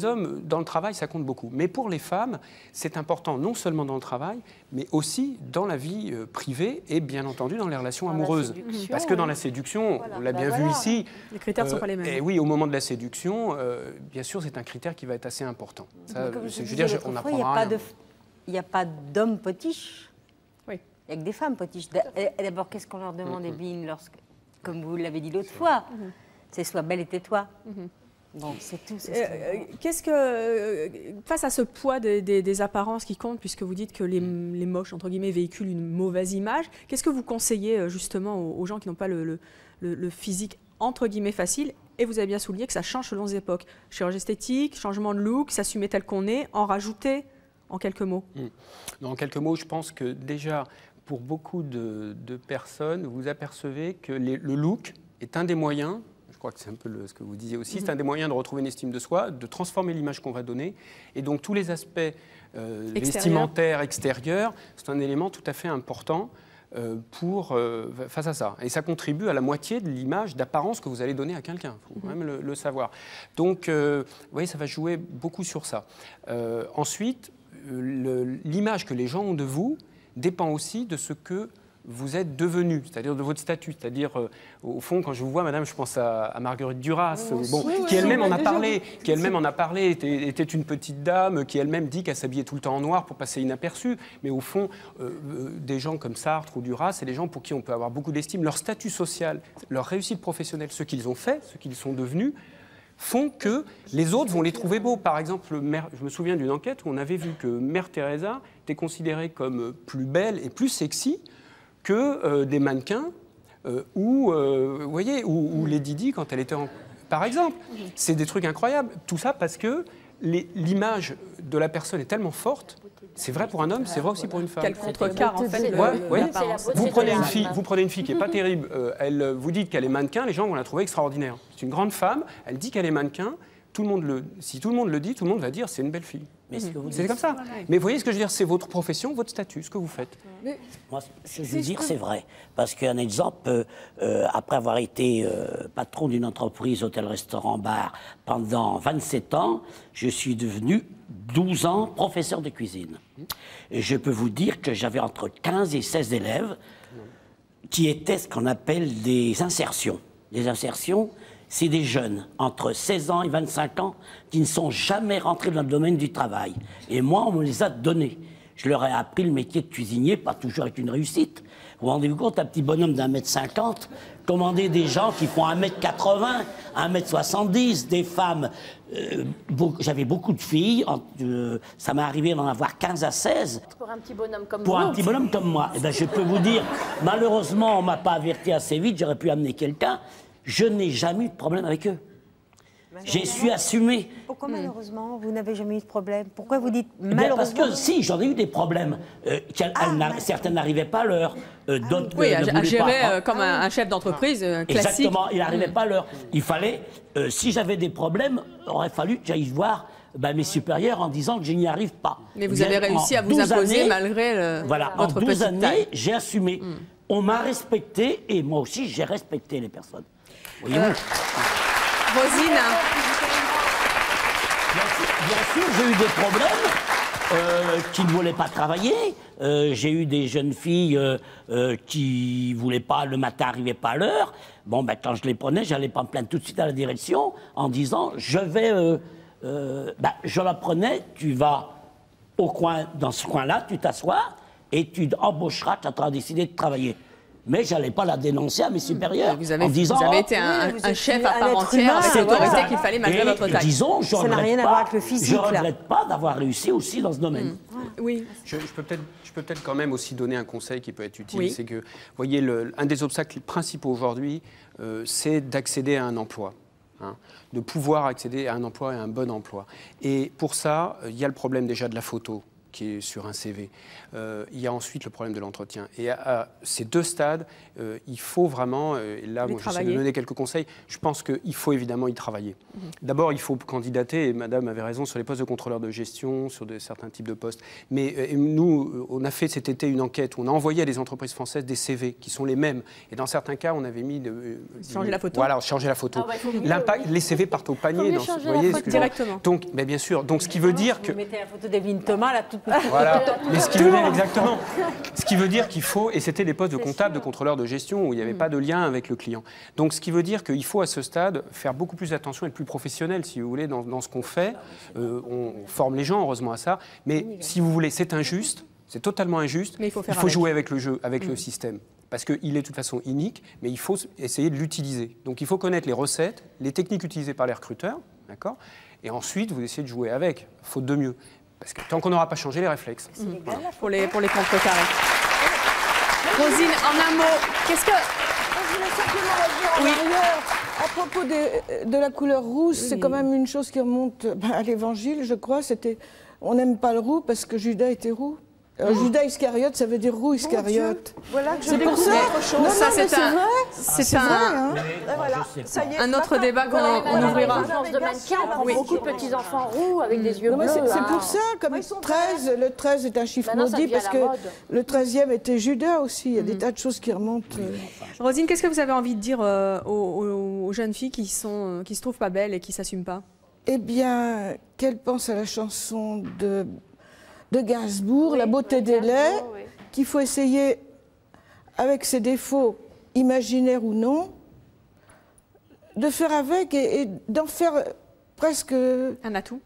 hommes, dans le travail, ça compte beaucoup. Mais pour les femmes, c'est important non seulement dans le travail, mais aussi dans la vie privée et bien entendu dans les relations amoureuses. Parce que dans la séduction, on l'a bien vu ici. Les critères ne sont pas les mêmes. Et oui, au moment de la séduction, bien sûr, c'est un critère qui va être assez important. Ça, je veux dire, on apprendra rien. Il n'y a pas d'hommes potiches. Oui. Il n'y a que des femmes potiches. D'abord, qu'est-ce qu'on leur demande, Evelyne, comme vous l'avez dit l'autre fois, c'est sois belle et tais-toi. Bon, c'est tout. Qu'est-ce que, face à ce poids des apparences qui comptent, puisque vous dites que les moches, entre guillemets, véhiculent une mauvaise image, qu'est-ce que vous conseillez justement aux gens qui n'ont pas le physique, entre guillemets, facile? Et vous avez bien souligné que ça change selon les époques. Chirurgie esthétique, changement de look, s'assumer tel qu'on est, en rajouter, en quelques mots. En quelques mots, je pense que déjà, pour beaucoup de personnes, vous apercevez que le look est un des moyens, je crois que c'est un peu ce que vous disiez aussi, c'est un des moyens de retrouver une estime de soi, de transformer l'image qu'on va donner. Et donc tous les aspects vestimentaires, extérieurs, c'est un élément tout à fait important face à ça. Et ça contribue à la moitié de l'image d'apparence que vous allez donner à quelqu'un, il faut quand même le savoir. Donc, vous voyez, ça va jouer beaucoup sur ça. Ensuite, l'image que les gens ont de vous dépend aussi de ce que vous êtes devenu, c'est-à-dire de votre statut. C'est-à-dire, au fond, quand je vous vois, madame, je pense à Marguerite Duras, qui elle-même en a parlé, était une petite dame, qui elle-même dit qu'elle s'habillait tout le temps en noir pour passer inaperçue. Mais au fond, des gens comme Sartre ou Duras, c'est des gens pour qui on peut avoir beaucoup d'estime. Leur statut social, leur réussite professionnelle, ce qu'ils ont fait, ce qu'ils sont devenus, font que les autres vont les trouver beaux. Par exemple, je me souviens d'une enquête où on avait vu que Mère Teresa était considérée comme plus belle et plus sexy que des mannequins ou Lady Di quand elle était par exemple. C'est des trucs incroyables. Tout ça parce que l'image de la personne est tellement forte. C'est vrai pour un homme, c'est vrai aussi pour une femme. Quel contrecarre, en fait. Vous prenez une fille qui n'est pas terrible, vous dites qu'elle est mannequin, les gens vont la trouver extraordinaire. C'est une grande femme, elle dit qu'elle est mannequin, si tout le monde le dit, tout le monde va dire c'est une belle fille. C'est comme ça. Mais vous voyez ce que je veux dire, c'est votre profession, votre statut, ce que vous faites. Moi, ce que je veux dire, c'est vrai. Parce qu'un exemple, après avoir été patron d'une entreprise hôtel-restaurant-bar pendant 27 ans, je suis devenu 12 ans professeur de cuisine. Et je peux vous dire que j'avais entre 15 et 16 élèves qui étaient ce qu'on appelle des insertions. Des insertions, c'est des jeunes entre 16 ans et 25 ans qui ne sont jamais rentrés dans le domaine du travail. Et moi, on me les a donnés. Je leur ai appris le métier de cuisinier, pas toujours avec une réussite. Vous vous rendez compte, un petit bonhomme d'1,50 m, commander des gens qui font 1,80 m, 1,70 m, des femmes. J'avais beaucoup de filles, ça m'est arrivé d'en avoir 15 à 16. Pour un petit bonhomme comme Pour un petit bonhomme comme moi. Eh ben, je peux vous dire, malheureusement, on ne m'a pas averti assez vite, j'aurais pu amener quelqu'un. Je n'ai jamais eu de problème avec eux. J'ai su assumer. Pourquoi malheureusement vous n'avez jamais eu de problème? Pourquoi vous dites malheureusement? Parce que si, j'en ai eu des problèmes. Certaines n'arrivaient pas à l'heure, d'autres à gérer comme un chef d'entreprise classique. Exactement, il n'arrivait pas à l'heure. Il fallait, si j'avais des problèmes, il aurait fallu que j'aille voir mes supérieurs en disant que je n'y arrive pas. Mais vous avez réussi à vous imposer malgré votre en 12 petite taille. J'ai assumé. On m'a respecté et moi aussi j'ai respecté les personnes. Voyez-vous. Rosine. Bien sûr, j'ai eu des problèmes qui ne voulaient pas travailler. J'ai eu des jeunes filles qui ne voulaient pas, le matin, n'arrivaient pas à l'heure. Bon, quand je les prenais, je n'allais pas me plaindre tout de suite à la direction en disant, je la prenais, tu vas au coin, dans ce coin-là, tu t'assois et tu embaucheras, tu auras décidé de travailler. Mais je n'allais pas la dénoncer à mes supérieurs en disant... Vous avez été un chef à part entière avec l'autorité qu'il fallait malgré votre taille. Disons, je ça n'a rien à voir avec le physique. Je ne regrette pas d'avoir réussi aussi dans ce domaine. Oui. Je peux peut-être quand même aussi donner un conseil qui peut être utile. Oui. C'est que, vous voyez, un des obstacles principaux aujourd'hui, c'est d'accéder à un emploi. De pouvoir accéder à un emploi et à un bon emploi. Et pour ça, il y a le problème déjà de la photo. qui est sur un CV. Il y a ensuite le problème de l'entretien. Et à ces deux stades, il faut vraiment, et là, moi, j'essaie de donner quelques conseils, je pense qu'il faut évidemment y travailler. D'abord, il faut candidater, et Madame avait raison, sur les postes de contrôleur de gestion, sur certains types de postes. Mais nous, on a fait cet été une enquête où on a envoyé à des entreprises françaises des CV qui sont les mêmes. Et dans certains cas, on avait mis... changer la photo. Voilà, changer la photo. L'impact, les CV partent au panier. Vous voyez, directement. Donc, mais bien sûr, donc ce qui veut dire que... Vous mettez la photo d'Evelyne Thomas, là, toute... Voilà, mais ce qui veut dire exactement. Ce qui veut dire qu'il faut, et c'était les postes de comptable, de contrôleur de gestion, où il n'y avait pas de lien avec le client. Donc ce qui veut dire qu'il faut à ce stade faire beaucoup plus attention, être plus professionnel, si vous voulez, dans ce qu'on fait. On forme les gens, heureusement, à ça. Mais si vous voulez, c'est injuste, c'est totalement injuste. Mais il faut jouer avec le jeu, avec le système. Parce qu'il est de toute façon unique, mais il faut essayer de l'utiliser. Donc il faut connaître les recettes, les techniques utilisées par les recruteurs, d'accord ? Et ensuite, vous essayez de jouer avec, faute de mieux. Parce que tant qu'on n'aura pas changé les réflexes. Pour les contrecarrés. Rosine, en un mot, qu'est-ce que... Je voulais simplement dire en arrière, à propos de la couleur rouge, c'est quand même une chose qui remonte à l'Évangile, je crois. C'était, on n'aime pas le roux parce que Judas était roux. Judas Iscariote, ça veut dire roux Iscariote. Voilà, c'est pour ça. Non, ça, c'est c'est vrai. Hein. Voilà, ça y est, un autre débat qu'on ouvrira. De mannequin, on prend beaucoup de petits enfants roux avec des yeux bleus. C'est pour ça, comme 13, le 13 est un chiffre maudit parce que le 13e était Judas aussi. Il y a des tas de choses qui remontent. Rosine, qu'est-ce que vous avez envie de dire aux jeunes filles qui se trouvent pas belles et qui s'assument pas? Eh bien, qu'elles pensent à la chanson de Gainsbourg, La beauté des laits, qu'il faut essayer, avec ses défauts imaginaires ou non, de faire avec et d'en faire presque... Un atout.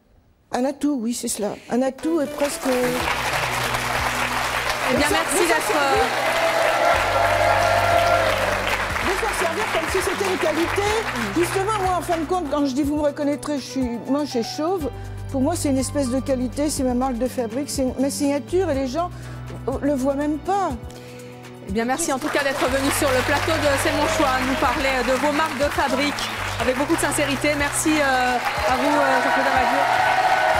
Un atout, oui, c'est cela. Un atout est presque... Eh bien, merci d'être... De faire servir comme si c'était une qualité. Justement, moi, en fin de compte, quand je dis vous me reconnaîtrez, je suis moche et chauve, pour moi, c'est une espèce de qualité, c'est ma marque de fabrique, c'est ma signature et les gens le voient même pas. Eh bien, merci en tout cas d'être venu sur le plateau de C'est mon choix, nous parler de vos marques de fabrique avec beaucoup de sincérité. Merci à vous, Jean-Claude Amadio.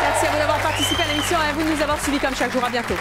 Merci à vous d'avoir participé à l'émission et à vous de nous avoir suivis comme chaque jour. À bientôt.